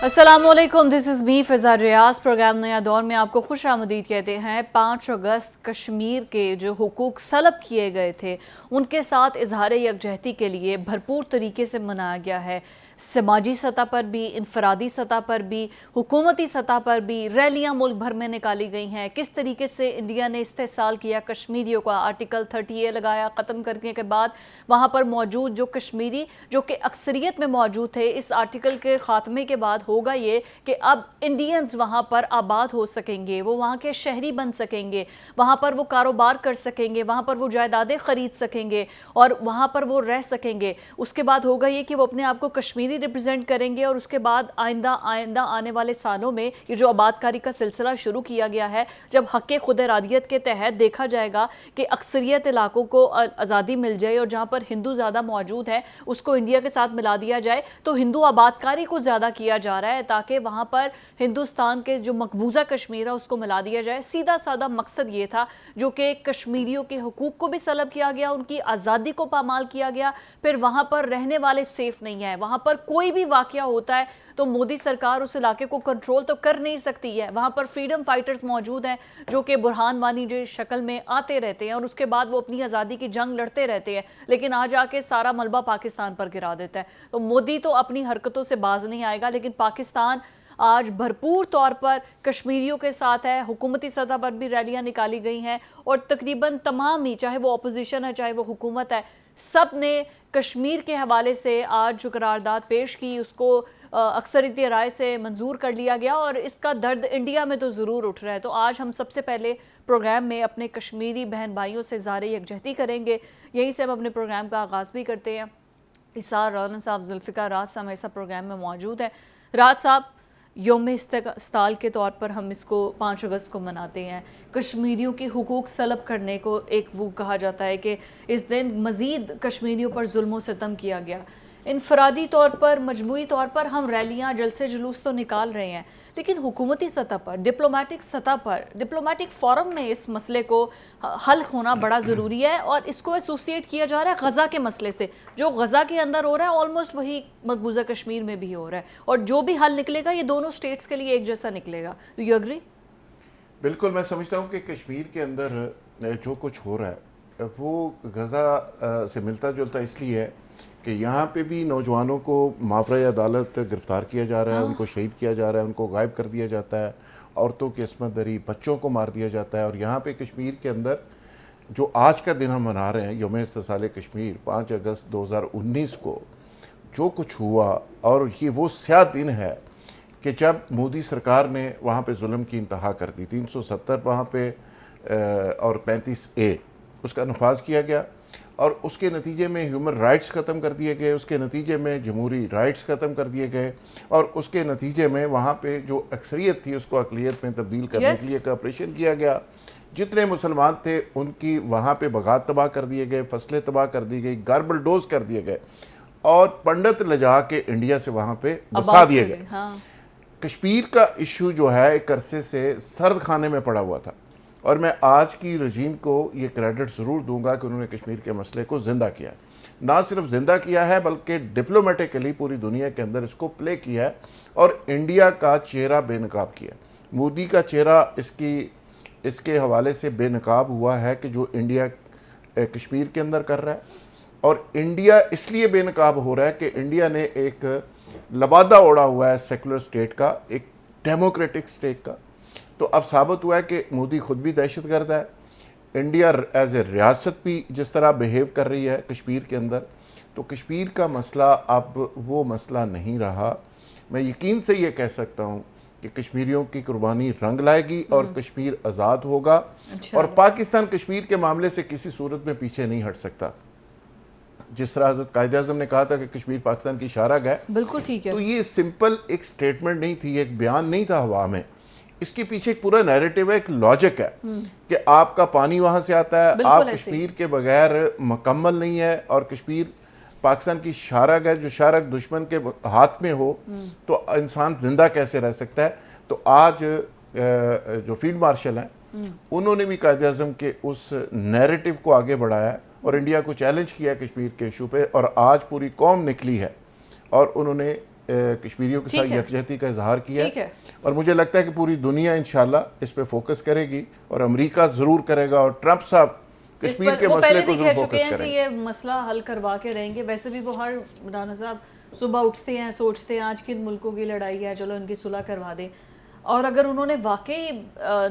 अस्सलामुअलैकुम, this is me Fiza Riyaz. Programme नया दौर में आपको खुश आमदीद कहते हैं। 5 अगस्त कश्मीर के जो हुकूक सलब किए गए थे उनके साथ इजहार यकजहती के लिए भरपूर तरीके से मनाया गया है। समाजी सतह पर भी, इनफरादी सतह पर भी, हुकूमती सतह पर भी रैलियां मुल्क भर में निकाली गई हैं। किस तरीके से इंडिया ने इस्तेहसाल किया कश्मीरियों का, आर्टिकल 30A लगाया, ख़त्म करने के बाद वहाँ पर मौजूद जो कश्मीरी जो कि अक्सरियत में मौजूद थे, इस आर्टिकल के ख़ात्मे के बाद होगा ये कि अब इंडियंस वहाँ पर आबाद हो सकेंगे, वो वहाँ के शहरी बन सकेंगे, वहाँ पर वो कारोबार कर सकेंगे, वहाँ पर वो जायदादें ख़रीद सकेंगे और वहाँ पर वो रह सकेंगे। उसके बाद होगा ये कि वो अपने आप को कश्मीरी रिप्रेजेंट करेंगे और उसके बाद आइंदा आने वाले सालों में ये जो आबादकारी का सिलसिला शुरू किया गया है, जब हक़ खुद इरादियत के तहत देखा जाएगा कि अक्सरियत इलाकों को आज़ादी मिल जाए और जहाँ पर हिंदू ज़्यादा मौजूद है उसको इंडिया के साथ मिला दिया जाए, तो हिंदू आबादकारी को ज़्यादा किया जा रहा है ताकि वहाँ पर हिंदुस्तान के जो मकबूजा कश्मीर है उसको मिला दिया जाए। सीधा साधा मकसद ये था, जो कि कश्मीरियों के हुकूक को भी सलब किया गया, उनकी आज़ादी को पामाल किया गया। फिर वहाँ पर रहने वाले सेफ नहीं है, वहाँ पर कोई भी वाकया होता है तो मोदी सरकार उस इलाके को कंट्रोल तो कर नहीं सकती है। वहाँ पर फ्रीडम फाइटर्स मौजूद हैं जो कि बुरहान वानी जो शक्ल में आते रहते हैं और उसके बाद वो अपनी आज़ादी की जंग लड़ते रहते हैं, लेकिन आ जाके सारा मलबा पाकिस्तान पर गिरा देता है। तो मोदी तो अपनी हरकतों से बाज नहीं आएगा, लेकिन पाकिस्तान आज भरपूर तौर पर कश्मीरियों के साथ है। हुकूमती सतह पर भी रैलियां निकाली गई हैं और तकरीबन तमाम ही, चाहे वो अपोजिशन है चाहे वो हुकूमत है, सब ने कश्मीर के हवाले से आज जो करारदाद पेश की उसको अक्सरियती राय से मंजूर कर लिया गया और इसका दर्द इंडिया में तो ज़रूर उठ रहा है। तो आज हम सबसे पहले प्रोग्राम में अपने कश्मीरी बहन भाइयों से इज़हार यकजहती करेंगे। यहीं से हम अपने प्रोग्राम का आगाज़ भी करते हैं। इसार राना साहब, जुल्फ़िकार राज साहब हमारे साथ प्रोग्राम में मौजूद है। राज साहब, यौम इस्तेक़साल के तौर पर हम इसको 5 अगस्त को मनाते हैं। कश्मीरियों के हुकूक सलब करने को एक वो कहा जाता है कि इस दिन मज़ीद कश्मीरियों पर जुल्म व सितम किया गया। इनफरादी तौर पर, मजमूई तौर पर हम रैलियाँ, जलसे जुलूस तो निकाल रहे हैं, लेकिन हुकूमती सतह पर, डिप्लोमेटिक सतह पर, डिप्लोमेटिक फ़ोरम में इस मसले को हल होना बड़ा ज़रूरी है और इसको एसोसिएट किया जा रहा है गज़ा के मसले से। जो गज़ा के अंदर हो रहा है ऑलमोस्ट वही मकबूजा कश्मीर में भी हो रहा है और जो भी हल निकलेगा ये दोनों स्टेट्स के लिए एक जैसा निकलेगा। Do you agree? बिल्कुल, मैं समझता हूँ कि कश्मीर के अंदर जो कुछ हो रहा है वो गज़ा से मिलता जुलता इसलिए है कि यहाँ पे भी नौजवानों को माफ़रा अदालत गिरफ़्तार किया जा रहा है, उनको शहीद किया जा रहा है, उनको गायब कर दिया जाता है, औरतों की इसमत दरी, बच्चों को मार दिया जाता है। और यहाँ पे कश्मीर के अंदर जो आज का दिन हम मना रहे हैं, यौम इस्तेसाल कश्मीर 5 अगस्त 2019 को जो कुछ हुआ, और ये वो स्याह दिन है कि जब मोदी सरकार ने वहाँ पे जुल्म की इंतहा कर दी। 370 वहाँ पे और 35A उसका नफाज किया गया और उसके नतीजे में ह्यूमन राइट्स ख़त्म कर दिए गए, उसके नतीजे में जमहूरी राइट्स ख़त्म कर दिए गए और उसके नतीजे में वहाँ पे जो अक्सरियत थी उसको अक़लियत में तब्दील करने के लिए एक ऑपरेशन किया गया। जितने मुसलमान थे उनकी वहाँ पे बगात तबाह कर दिए गए, फसलें तबाह कर दी गई, गार्बल डोज कर दिए गए और पंडित ले जा के इंडिया से वहाँ पे बसा दिए गए। हाँ। कश्मीर का इशू जो है एक अरसे से सर्द खाने में पड़ा हुआ था और मैं आज की रजीम को ये क्रेडिट ज़रूर दूंगा कि उन्होंने कश्मीर के मसले को ज़िंदा किया। ना सिर्फ ज़िंदा किया है बल्कि डिप्लोमेटिकली पूरी दुनिया के अंदर इसको प्ले किया है और इंडिया का चेहरा बेनकाब किया। मोदी का चेहरा इसके हवाले से बेनकाब हुआ है कि जो इंडिया कश्मीर के अंदर कर रहा है, और इंडिया इसलिए बेनकाब हो रहा है कि इंडिया ने एक लबादा ओढ़ा हुआ है सेकुलर स्टेट का, एक डेमोक्रेटिक स्टेट का। तो अब साबित हुआ है कि मोदी खुद भी दहशतगर्द है, इंडिया एज ए रियासत भी जिस तरह बिहेव कर रही है कश्मीर के अंदर, तो कश्मीर का मसला अब वो मसला नहीं रहा। मैं यकीन से ये कह सकता हूँ कि कश्मीरियों की कुर्बानी रंग लाएगी और कश्मीर आज़ाद होगा। अच्छा। और पाकिस्तान कश्मीर के मामले से किसी सूरत में पीछे नहीं हट सकता। जिस तरह हज़रत कायद-ए-आज़म ने कहा था कि कश्मीर पाकिस्तान की शारग है, बिल्कुल ठीक है। तो ये सिंपल एक स्टेटमेंट नहीं थी, एक बयान नहीं था हवा में, इसके पीछे एक पूरा नैरेटिव है, एक लॉजिक है कि आपका पानी वहाँ से आता है, आप कश्मीर के बगैर मुकम्मल नहीं है और कश्मीर पाकिस्तान की शारग है, जो शारग दुश्मन के हाथ में हो तो इंसान जिंदा कैसे रह सकता है। तो आज जो फील्ड मार्शल हैं उन्होंने भी कायद-ए-आज़म के उस नैरेटिव को आगे बढ़ाया और इंडिया को चैलेंज किया कश्मीर के इशू पे, और आज पूरी कौम निकली है और उन्होंने कश्मीरियों के ठीक साथ है। यकजहती का इजहार किया ठीक है। और मुझे लगता है कि पूरी दुनिया इंशाल्लाह इस पे फोकस करेगी और अमेरिका ज़रूर करेगा और ट्रंप साहब इस कश्मीर पर के वो मसले पहले को भी जरूर कह चुके फोकस हैं कि करेंगे। ये मसला हल करवा के रहेंगे। वैसे भी वो हर राना साहब सुबह उठते हैं, सोचते हैं आज किन मुल्कों की लड़ाई है, चलो इनकी सुलह करवा दें। और अगर उन्होंने वाकई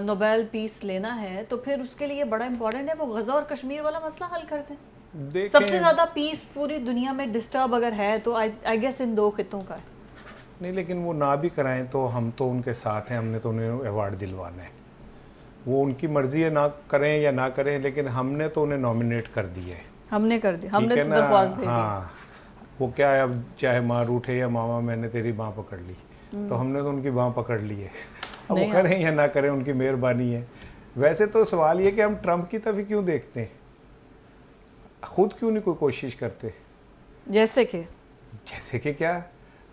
नोबेल पीस लेना है तो फिर उसके लिए बड़ा इंपॉर्टेंट है वो गजा और कश्मीर वाला मसला हल कर दें। सबसे ज़्यादा पीस पूरी दुनिया में डिस्टर्ब अगर है तो आई गेस इन दो खितों का है। नहीं, लेकिन वो ना भी कराएं तो हम तो उनके साथ हैं, हमने तो उन्हें अवार्ड दिलवाना है। वो उनकी मर्जी है, ना करें या ना करें, लेकिन हमने तो उन्हें नॉमिनेट कर दिया है। हमने कर दिया, हमने ठीक तो है ना? दरख्वास्त दे दी। हाँ, वो क्या है, अब चाहे माँ रूठे या मामा मैंने तेरी बाँह पकड़ ली, तो हमने तो उनकी बाँह पकड़ ली है। अब वो करें या ना करें उनकी मेहरबानी है। वैसे तो सवाल ये कि हम ट्रंप की तरफ ही क्यों देखते हैं, खुद क्यों नहीं कोई कोशिश करते? जैसे कि क्या,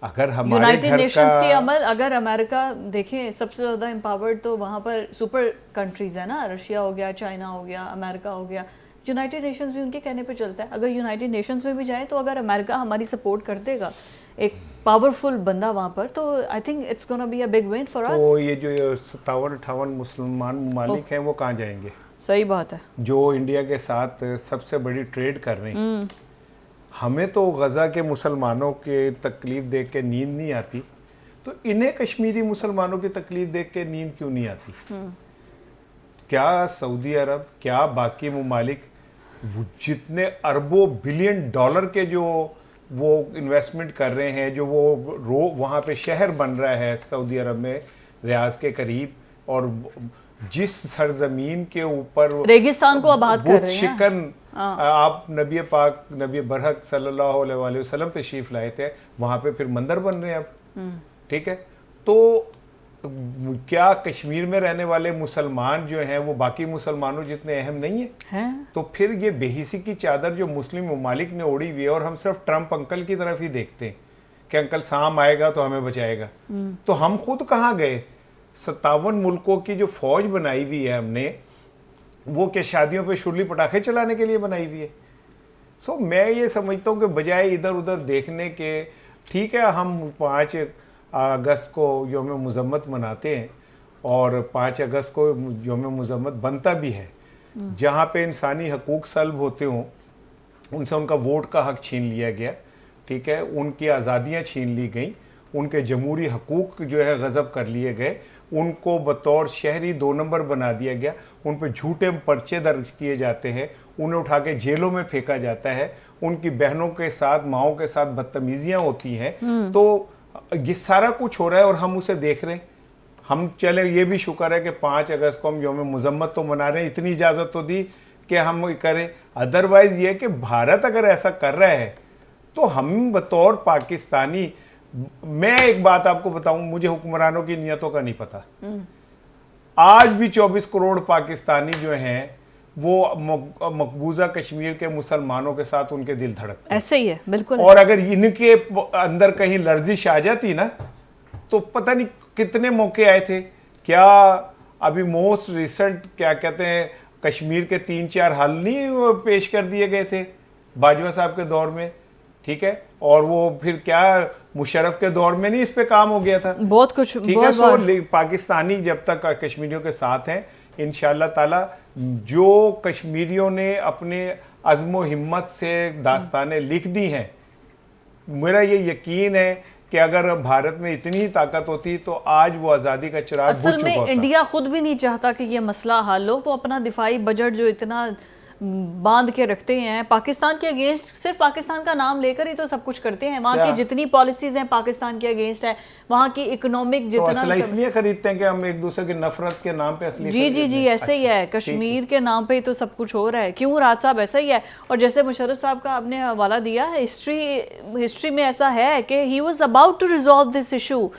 अगर हमारे यूनाइटेड घर नेशंस का की अमल, अगर अमेरिका देखें सबसे ज़्यादा एम्पावर्ड तो वहाँ पर सुपर कंट्रीज़ है ना, रशिया हो गया, चाइना हो गया, अमेरिका हो गया। यूनाइटेड नेशंस भी उनके कहने पे चलता है। अगर यूनाइटेड नेशंस में भी जाए तो अगर अमेरिका हमारी सपोर्ट कर देगा, एक पावरफुल बंदा वहाँ पर, तो I think it's gonna be a big win for us. तो ये जो 57-58 मुसलमान ममालिक हैं वो कहाँ जाएंगे? सही बात है। जो इंडिया के साथ सबसे बड़ी ट्रेड कर रहे हैं। हमें तो गज़ा के मुसलमानों के तकलीफ देख के नींद नहीं आती, तो इन्हें कश्मीरी मुसलमानों की तकलीफ देख के नींद क्यों नहीं आती? क्या सऊदी अरब, क्या बाकी ममालिक जितने अरबों बिलियन डॉलर के जो वो इन्वेस्टमेंट कर रहे हैं, जो वो वहाँ पे शहर बन रहा है सऊदी अरब में रियाज के करीब, और जिस सरजमीन के ऊपर रेगिस्तान को आबाद कर रहे हैं। शिकन आप नबी पाक नबी बरहक सल्लल्लाहु अलैहि वसल्लम तशरीफ लाए थे, वहाँ पे फिर मंदिर बन रहे हैं अब। ठीक है, तो क्या कश्मीर में रहने वाले मुसलमान जो हैं वो बाकी मुसलमानों जितने अहम नहीं है? तो फिर ये बेहिसी की चादर जो मुस्लिम ममालिक ने ओढ़ी हुई है, और हम सिर्फ ट्रंप अंकल की तरफ ही देखते हैं कि अंकल शाम आएगा तो हमें बचाएगा। तो हम खुद कहाँ गए? 57 मुल्कों की जो फौज बनाई हुई है हमने, वो क्या शादियों पे शुरली पटाखे चलाने के लिए बनाई हुई है? सो मैं ये समझता हूँ कि बजाय इधर उधर देखने के, ठीक है हम 5 अगस्त को यौम मुज़म्मत मनाते हैं और 5 अगस्त को यौम मुज़म्मत बनता भी है, जहाँ पे इंसानी हकूक़ सल्ब होते हों, उनसे उनका वोट का हक छीन लिया गया। ठीक है, उनकी आज़ादियाँ छीन ली गई, उनके जमहूरी हकूक़ जो है गज़ब कर लिए गए, उनको बतौर शहरी 2 नंबर बना दिया गया, उन पर झूठे पर्चे दर्ज किए जाते हैं, उन्हें उठा के जेलों में फेंका जाता है, उनकी बहनों के साथ, माओं के साथ बदतमीजियाँ होती हैं। तो ये सारा कुछ हो रहा है और हम उसे देख रहे हैं। हम चले, ये भी शुक्र है कि 5 अगस्त को हम यौम मुज़म्मत तो मना रहे हैं, इतनी इजाज़त तो दी कि हम करें। अदरवाइज़ ये कि भारत अगर ऐसा कर रहा है तो हम बतौर पाकिस्तानी, मैं एक बात आपको बताऊं, मुझे हुक्मरानों की नियतों का नहीं पता। आज भी 24 करोड़ पाकिस्तानी जो हैं वो मकबूजा कश्मीर के मुसलमानों के साथ उनके दिल धड़कते हैं। ऐसे ही है, बिल्कुल। और अगर इनके अंदर कहीं लर्जिश आ जाती ना, तो पता नहीं कितने मौके आए थे। क्या अभी मोस्ट रिसेंट क्या कहते हैं, कश्मीर के 3-4 हल नहीं पेश कर दिए गए थे बाजवा साहब के दौर में? ठीक है, और वो फिर क्या मुशर्रफ के दौर में नहीं इस पे काम हो गया था? बहुत कुछ, ठीक है। सो पाकिस्तानी जब तक कश्मीरियों के साथ हैं, इंशाअल्लाह ताला जो कश्मीरियों ने अपने अज़्म हिम्मत से दास्तानें लिख दी हैं, मेरा ये यकीन है कि अगर भारत में इतनी ही ताकत होती तो आज वो आज़ादी का चिराग बुझ चुका होता। असल में इंडिया खुद भी नहीं चाहता कि ये मसला हल हो। वो अपना दिफाई बजट जो इतना बांध के रखते हैं पाकिस्तान के अगेंस्ट, सिर्फ पाकिस्तान का नाम लेकर ही तो सब कुछ करते हैं। वहाँ की जितनी पॉलिसीज हैं पाकिस्तान के अगेंस्ट है, वहाँ की इकोनॉमिक जितना तो इसलिए खरीदते हैं कि हम एक दूसरे की नफरत के नाम पे असली। जी ऐसे ही है, कश्मीर के नाम पे ही तो सब कुछ हो रहा है। क्यों राज साहब, ऐसा ही है। और जैसे मुशर्रफ साहब का आपने हवाला दिया, हिस्ट्री में ऐसा है कि he was about to resolve this issue,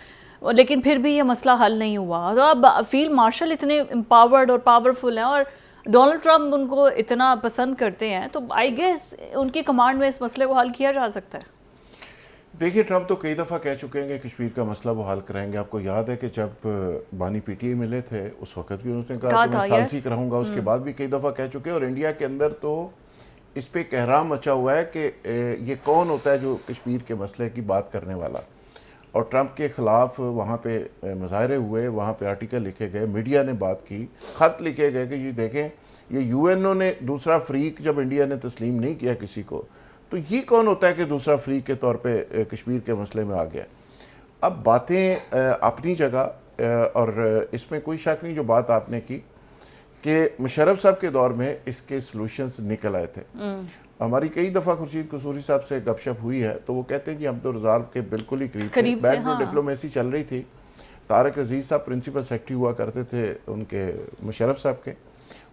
लेकिन फिर भी ये मसला हल नहीं हुआ। तो अब फील्ड मार्शल इतने एम्पावर्ड और पावरफुल हैं और डोनाल्ड ट्रंप उनको इतना पसंद करते हैं, तो आई गेस उनकी कमांड में इस मसले को हल किया जा सकता है। देखिए, ट्रंप तो कई दफ़ा कह चुके हैं कि कश्मीर का मसला वो हल कराएंगे। आपको याद है कि जब बानी पीटीआई मिले थे उस वक्त भी उन्होंने कहा कि मैं सालसी कराऊंगा। उसके बाद भी कई दफ़ा कह चुके हैं। और इंडिया के अंदर तो इस पर कहराम मचा हुआ है कि ये कौन होता है जो कश्मीर के मसले की बात करने वाला। और ट्रंप के ख़िलाफ़ वहाँ पे मुजाहरे हुए, वहाँ पे आर्टिकल लिखे गए, मीडिया ने बात की, ख़त लिखे गए कि जी देखें ये यूएनओ ने दूसरा फ्रीक जब इंडिया ने तस्लीम नहीं किया किसी को, तो ये कौन होता है कि दूसरा फ्रीक के तौर पे कश्मीर के मसले में आ गया। अब बातें अपनी जगह और इसमें कोई शक नहीं, जो बात आपने की कि मुशर्रफ साहब के दौर में इसके सॉल्यूशंस निकल आए थे। हमारी कई दफ़ा खुर्शीद कसूरी साहब से गपशप हुई है, तो वो कहते हैं कि हम तो रिजॉल्व के बिल्कुल ही करीब थे। बैकडोर डिप्लोमेसी चल रही थी। तारक अजीज़ साहब प्रिंसिपल सेक्रेटरी हुआ करते थे उनके मुशर्रफ साहब के,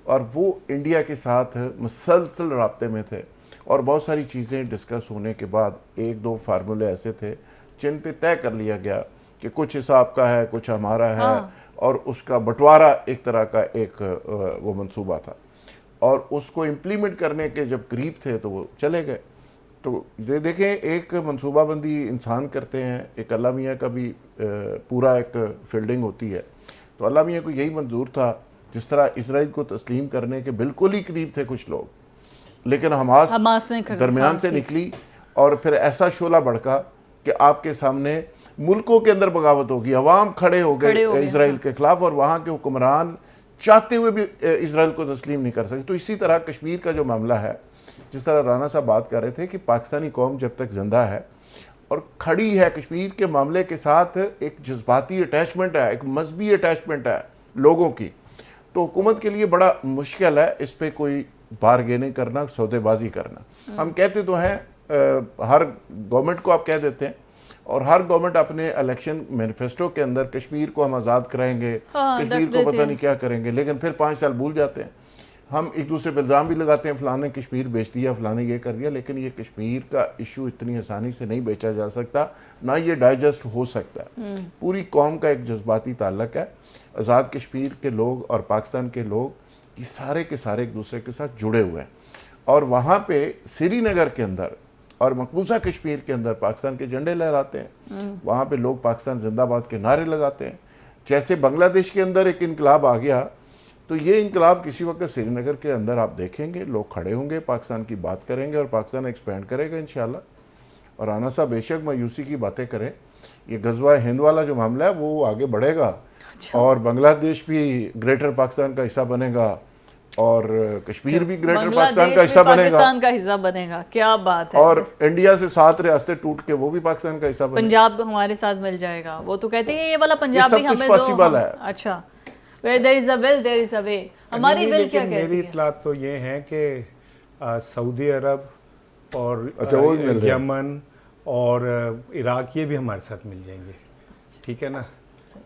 और वो इंडिया के साथ मुसलसल राब्ते में थे, और बहुत सारी चीज़ें डिस्कस होने के बाद एक दो फार्मूले ऐसे थे जिन पे तय कर लिया गया कि कुछ हिस्सा आपका है, कुछ हमारा है, और उसका बंटवारा एक तरह का एक वो मंसूबा था, और उसको इम्प्लीमेंट करने के जब करीब थे तो वो चले गए। तो ये देखें, एक मनसूबाबंदी इंसान करते हैं, एक अल्लाह मियाँ का भी पूरा एक फील्डिंग होती है। तो अल्लाह मियाँ को यही मंजूर था, जिस तरह इसराइल को तस्लीम करने के बिल्कुल ही करीब थे कुछ लोग, लेकिन हमास दरमियान से निकली, और फिर ऐसा शोला भड़का कि आपके सामने मुल्कों के अंदर बगावत होगी, अवाम खड़े हो गए इसराइल के खिलाफ, और वहाँ के हुक्मरान चाहते हुए भी इसराइल को तस्लीम नहीं कर सकते। तो इसी तरह कश्मीर का जो मामला है, जिस तरह राना साहब बात कर रहे थे कि पाकिस्तानी कौम जब तक जिंदा है और खड़ी है कश्मीर के मामले के साथ, एक जज्बाती अटैचमेंट है, एक मजहबी अटैचमेंट है लोगों की, तो हुकूमत के लिए बड़ा मुश्किल है इस पर कोई बारगेनिंग करना, सौदेबाजी करना। हम कहते तो हैं, हर गवर्नमेंट को आप कह देते हैं, और हर गवर्नमेंट अपने इलेक्शन मैनिफेस्टो के अंदर कश्मीर को हम आज़ाद कराएंगे, कश्मीर को पता नहीं क्या करेंगे, लेकिन फिर 5 साल भूल जाते हैं। हम एक दूसरे पर इल्ज़ाम भी लगाते हैं, फलाने कश्मीर बेच दिया, फलाने ये कर दिया, लेकिन ये कश्मीर का इशू इतनी आसानी से नहीं बेचा जा सकता, ना ये डाइजेस्ट हो सकता। पूरी कौम का एक जज्बाती ताल्लुक है। आज़ाद कश्मीर के लोग और पाकिस्तान के लोग ये सारे के सारे एक दूसरे के साथ जुड़े हुए हैं, और वहाँ पे श्रीनगर के अंदर और मकबूजा कश्मीर के अंदर पाकिस्तान के झंडे लहराते हैं। वहाँ पे लोग पाकिस्तान जिंदाबाद के नारे लगाते हैं। जैसे बांग्लादेश के अंदर एक इनकलाब आ गया, तो ये इनकलाब किसी वक्त श्रीनगर के अंदर आप देखेंगे, लोग खड़े होंगे, पाकिस्तान की बात करेंगे, और पाकिस्तान एक्सपेंड करेगा इंशाल्लाह। और राना साहब बेशक मायूसी की बातें करें, ये गजवा हिंद वाला जो मामला है वो आगे बढ़ेगा, और बांग्लादेश भी ग्रेटर पाकिस्तान का हिस्सा बनेगा, और कश्मीर भी ग्रेटर पाकिस्तान का हिस्सा बनेगा। क्या बात है। और इंडिया से 7 रियासतें टूट के वो भी पाकिस्तान का हिस्सा बनेगा। पंजाब हमारे साथ मिल जाएगा। वो तो कहते हैं ये वाला पंजाब भी हमें पॉसिबल है। अच्छा, where there is a will there is a way। हमारी विल क्या कहती है? मेरी इतलात तो ये है कि सऊदी अरब और यमन और इराक ये भी हमारे साथ मिल जाएंगे, ठीक है ना।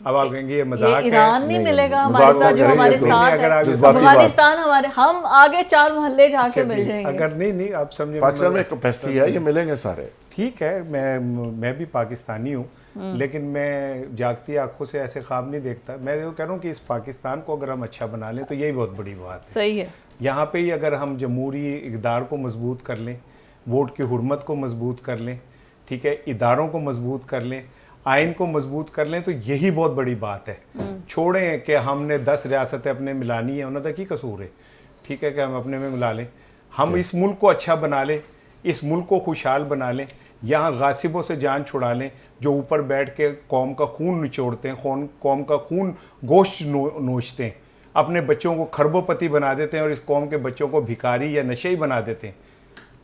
अब आप कहेंगे ये मजाक है, ईरान नहीं मिलेगा हमारे साथ, जो हमारे साथ है, अफगानिस्तान हमारे, हम आगे 4 मोहल्ले जाके मिल जाएंगे। अगर नहीं आप समझे, पाकिस्तान में कैपेसिटी है, ये मिलेंगे सारे, ठीक है। मैं भी पाकिस्तानी हूँ, लेकिन मैं जागती आंखों से ऐसे ख्वाब नहीं देखता। मैं तो कह रहा हूँ कि इस पाकिस्तान को अगर हम अच्छा बना लें तो यही बहुत बड़ी बात है। सही है। यहाँ पे ही अगर हम जमहूरी इक़दार को मजबूत कर लें, वोट की हुर्मत को मजबूत कर लें, ठीक है, इदारों को मजबूत कर लें, आइन को मजबूत कर लें, तो यही बहुत बड़ी बात है। छोड़ें कि हमने 10 रियासतें अपने मिलानी है, उन्होंने की कसूर है, ठीक है, कि हम अपने में मिला लें। हम इस मुल्क को अच्छा बना लें, इस मुल्क को खुशहाल बना लें, यहाँ गासिबों से जान छुड़ा लें जो ऊपर बैठ के कौम का खून निचोड़ते हैं, कौम का खून गोश्त नोचते हैं, अपने बच्चों को खरबोपति बना देते हैं और इस कौम के बच्चों को भिखारी या नशे ही बना देते हैं।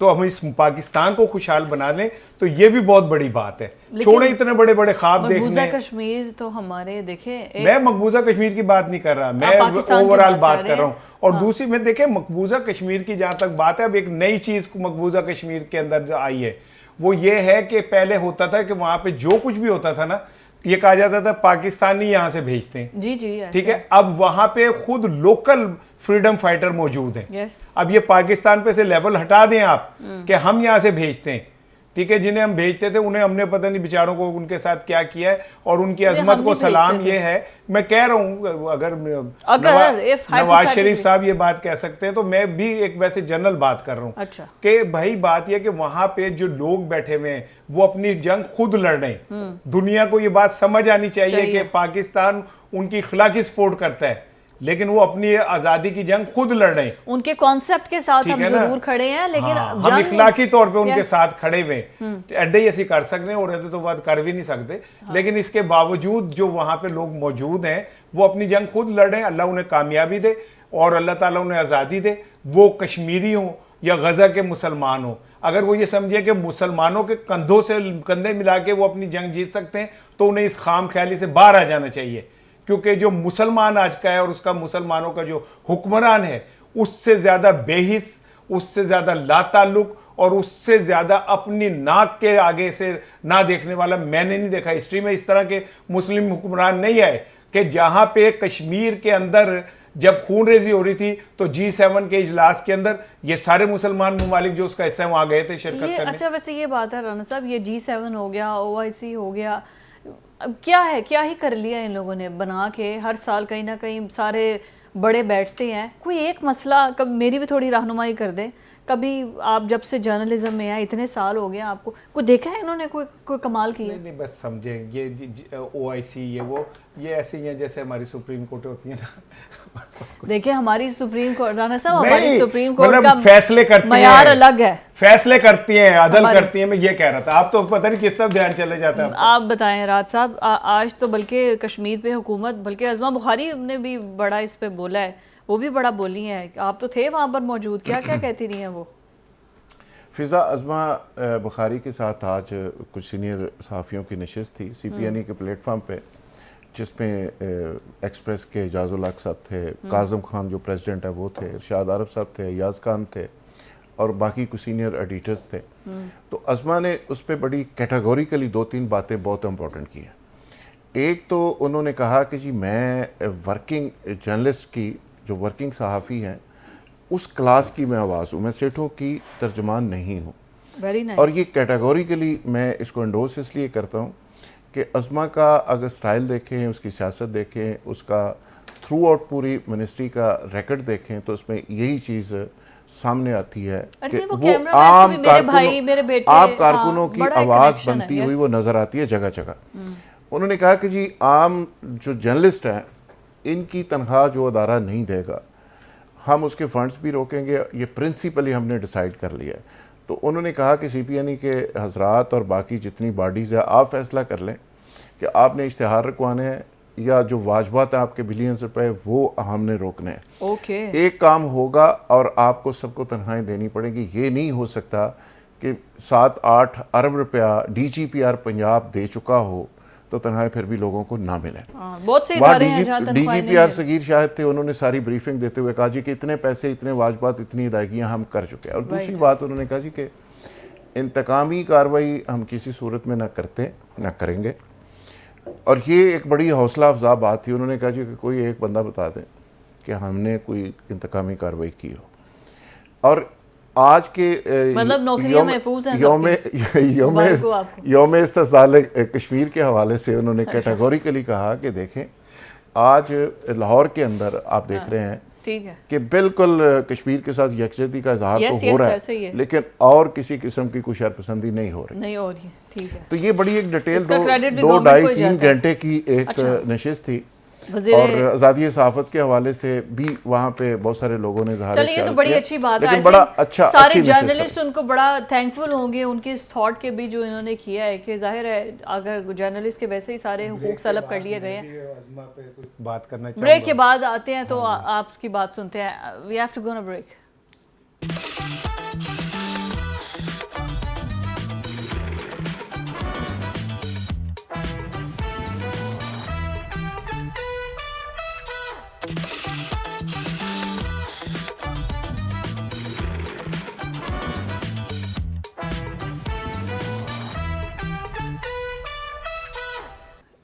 तो हम इस पाकिस्तान को खुशहाल बना लें तो ये भी बहुत बड़ी बात है। छोड़े इतने बड़े बड़े ख्वाब देखने। मकबूजा कश्मीर तो हमारे देखे, मैं मकबूजा कश्मीर की बात नहीं कर रहा, मैं ओवरऑल बात कर रहा हूँ। और दूसरी में देखें, मकबूजा कश्मीर की जहां तक बात है, अब एक नई चीज मकबूजा कश्मीर के अंदर जो आई है वो ये है कि पहले होता था कि वहां पे जो कुछ भी होता था ना, ये कहा जाता था पाकिस्तानी यहां से भेजते हैं, जी जी, ठीक है। अब वहां पे खुद लोकल फ्रीडम फाइटर मौजूद हैं। अब ये पाकिस्तान पे से लेवल हटा दें आप कि हम यहां से भेजते हैं, ठीक है। जिन्हें हम भेजते थे उन्हें हमने पता नहीं बेचारों को उनके साथ क्या किया है, और उनकी अजमत को सलाम। ये है, मैं कह रहा हूं, अगर नवाज शरीफ साहब ये बात कह सकते हैं तो मैं भी एक वैसे जनरल बात कर रहा हूं। अच्छा। कि भाई बात यह कि वहां पे जो लोग बैठे हुए हैं वो अपनी जंग खुद लड़ रहे हैं। दुनिया को ये बात समझ आनी चाहिए कि पाकिस्तान उनकी इखलाकी सपोर्ट करता है, लेकिन वो अपनी आज़ादी की जंग खुद लड़ रहे हैं। उनके कॉन्सेप्ट के साथ ठीक हम है ना? जरूर खड़े हैं, लेकिन हाँ, हम इखलाकी तौर पे उनके Yes. साथ खड़े हुए एडे ही ऐसी कर सकते हैं और ऐसे तो बात कर भी नहीं सकते। लेकिन इसके बावजूद जो वहां पे लोग मौजूद हैं वो अपनी जंग खुद लड़ रहे हैं। अल्लाह उन्हें कामयाबी दे और अल्लाह ताला उन्हें आज़ादी दे। वो कश्मीरी हो या गजा के मुसलमान हो, अगर वो ये समझे कि मुसलमानों के कंधों से कंधे मिला के वो अपनी जंग जीत सकते हैं तो उन्हें इस खाम ख्याली से बाहर आ जाना चाहिए। क्योंकि जो मुसलमान आज का है और उसका मुसलमानों का जो हुक्मरान है उससे ज्यादा बेहिस, उससे ज्यादा लाताल्लुक और उससे ज्यादा अपनी नाक के आगे से ना देखने वाला मैंने नहीं देखा। हिस्ट्री में इस तरह के मुस्लिम हुक्मरान नहीं आए कि जहां पे कश्मीर के अंदर जब खून रेजी हो रही थी तो G7 के इजलास के अंदर ये सारे मुसलमान ममालिक जो उसका हिस्सा वहां गए थे शिरकत ये करने। अच्छा, वैसे ये बात है राना साहब, ये G7 हो गया, OIC हो गया, अब क्या है, क्या ही कर लिया इन लोगों ने बना के। हर साल कहीं ना कहीं सारे बड़े बैठते हैं, कोई एक मसला, कब मेरी भी थोड़ी रहनुमाई कर दे। कभी आप जब से जर्नलिज्म में आए, इतने साल हो गए आपको, कोई देखा है इन्होंने कोई कमाल किया? नहीं, बस समझे ये OIC ये ऐसे ही है जैसे हमारी सुप्रीम कोर्ट होती है ना। देखिए हमारी सुप्रीम कोर्ट, राना साहब हमारी नहीं, सुप्रीम कोर्ट मतलब का फैसले करती मयार हैं, अलग है। फैसले करती हैं, अदल करती हैं, मैं ये कह रहा था। आप तो पता नहीं किस तरफ ध्यान चले जाता है। आप बताएं राज साहब, आज तो बल्कि कश्मीर पे हुकूमत, बल्कि अज़मा बुखारी ने भी बड़ा इस पे बोला है, वो भी बड़ा बोली है। आप तो थे वहाँ पर मौजूद, क्या क्या कहती रही हैं वो? फिज़ा अज़मा बुखारी के साथ आज कुछ सीनियर सहाफ़ियों की नशिस्त थी CPNE के प्लेटफार्म पे, जिसमें एक्सप्रेस के एजाज़ुल हक साहब थे, काज़म खान जो प्रेसिडेंट है वो थे, इरशाद आरफ साहब थे, याज़ खान थे और बाकी कुछ सीनियर एडिटर्स थे। तो अज़मा ने उस पर बड़ी कैटेगोरिकली 2-3 बातें बहुत इंपॉर्टेंट की हैं। एक तो उन्होंने कहा कि जी मैं वर्किंग जर्नलिस्ट की, जो वर्किंग सहाफ़ी हैं उस क्लास की मैं आवाज़ हूँ, मैं सेठों की तर्जमान नहीं हूँ। Very nice. और ये कैटेगोरिकली मैं इसको एंडोर्स इसलिए करता हूँ कि अज़मा का अगर स्टाइल देखें, उसकी सियासत देखें, उसका थ्रू आउट पूरी मिनिस्ट्री का रिकॉर्ड देखें तो उसमें यही चीज़ सामने आती है कि वो आम कारकुनों की आवाज़ बनती हुई वो नज़र आती है जगह जगह। उन्होंने कहा कि जी आम जो जर्नलिस्ट हैं इनकी तनख्वाह जो अदारा नहीं देगा हम उसके फंड्स भी रोकेंगे, ये प्रिंसिपली हमने डिसाइड कर लिया है। तो उन्होंने कहा कि CPNE के हजरात और बाकी जितनी बॉडीज़ है आप फैसला कर लें कि आपने इश्तिहार रखवाने हैं या जो वाजबात हैं आपके बिलियंस रुपए वो हमने रोकने हैं। ओके। एक काम होगा और आपको सबको तनख्वाहें देनी पड़ेगी। ये नहीं हो सकता कि 7-8 अरब रुपया DGPR पंजाब दे चुका हो तो तनख्वाहें फिर भी लोगों को ना मिले। बहुत से इदारे हैं जहां तनख्वाहें नहीं DGPR मिल- सगीर शाहिद थे, उन्होंने सारी ब्रीफिंग देते हुए कहा जी कि इतने पैसे, इतने वाजबात, इतनी अदायगियाँ हम कर चुके हैं। और दूसरी बात उन्होंने कहा जी कि इंतकामी कार्रवाई हम किसी सूरत में ना करते ना करेंगे। और ये एक बड़ी हौसला अफजा बात थी। उन्होंने कहा जी कि कोई एक बंदा बता दें कि हमने कोई इंतकामी कार्रवाई की हो। और आज के मतलब नौकरियां महफूज हैं यौम इस्तिक़लाल कश्मीर के हवाले से उन्होंने कैटेगोरिकली कहा कि देखें आज लाहौर के अंदर आप देख रहे हैं ठीक है कि बिल्कुल कश्मीर के साथ यकजहती का इजहार तो हो रहा है, लेकिन और किसी किस्म की कोई शरपसंदी नहीं हो रही। ठीक है। तो ये बड़ी एक डिटेल इसका credit भी 2-2.5-3 घंटे की एक नशिस्त थी। वज़ीर- और आज़ादी सहाफ़त के हवाले से भी वहाँ पे बहुत सारे लोगों ने ज़ाहिर चलिए, ये तो बड़ी अच्छी बात है। लेकिन बड़ा अच्छा, सारे अच्छी जर्नलिस्ट उनको बड़ा थैंकफुल होंगे उनके इस थॉट के भी जो इन्होंने किया है कि जाहिर है अगर जर्नलिस्ट के वैसे ही सारे हुकूक सलब कर लिए गए हैं। बात करना ब्रेक के बाद आते हैं तो आपकी बात सुनते हैं। We have to go on a break.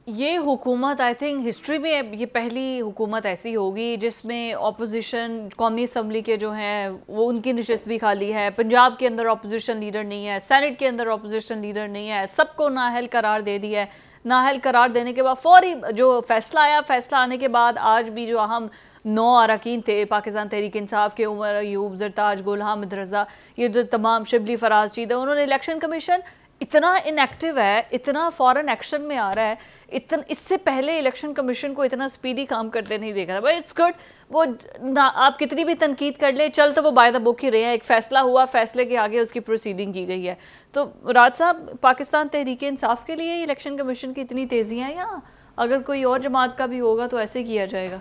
ये हुकूमत आई थिंक हिस्ट्री में ये पहली हुकूमत ऐसी होगी जिसमें अपोजिशन, कौमी असम्बली के जो हैं वो उनकी नशिस्त भी खाली है। पंजाब के अंदर अपोजिशन लीडर नहीं है, सेनेट के अंदर अपोजिशन लीडर नहीं है, सबको नाअहल करार दे दिया है। नाअहल करार देने के बाद फौरी जो फैसला आया, फैसला आने के बाद आज भी जो अहम 9 अरकान थे पाकिस्तान तहरीक इंसाफ के, उमर अयूब, जरताज, गुल हामिद रज़ा, ये जो तमाम शिबली फराज चीदा, उन्होंने इलेक्शन कमीशन इतना इनएक्टिव है, इतना फॉरेन एक्शन में आ रहा है, इतना इससे पहले इलेक्शन कमीशन को इतना स्पीडी काम करते नहीं देखा था। बट इट्स गुड, वो ना आप कितनी भी तनकीद कर ले, चल तो वो बाय द बुक ही रहे हैं। एक फैसला हुआ, फैसले के आगे उसकी प्रोसीडिंग की गई है। तो राज साहब, पाकिस्तान तहरीक इंसाफ के लिए इलेक्शन कमीशन की इतनी तेज़ी है, या अगर कोई और जमात का भी होगा तो ऐसे किया जाएगा?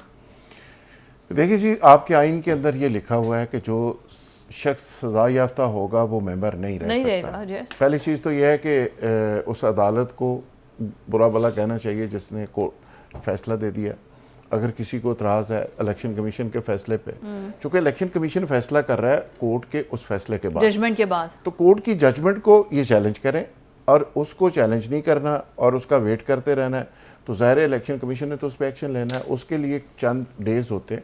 देखिए जी, आपके आइन के अंदर ये लिखा हुआ है कि जो शख्स सजा याफ्ता होगा वो मेंबर नहीं रह सकता। yes. पहली चीज़ तो यह है कि उस अदालत को बुरा भला कहना चाहिए जिसने को फैसला दे दिया। अगर किसी को इतराज़ है इलेक्शन कमीशन के फैसले पे, चूँकि इलेक्शन कमीशन फैसला कर रहा है कोर्ट के उस फैसले के बाद, जजमेंट के बाद, तो कोर्ट की जजमेंट को ये चैलेंज करें और उसको चैलेंज नहीं करना और उसका वेट करते रहना है, तो ज़ाहिर इलेक्शन कमीशन ने तो उस पर एक्शन लेना है। उसके लिए चंद डेज़ होते हैं,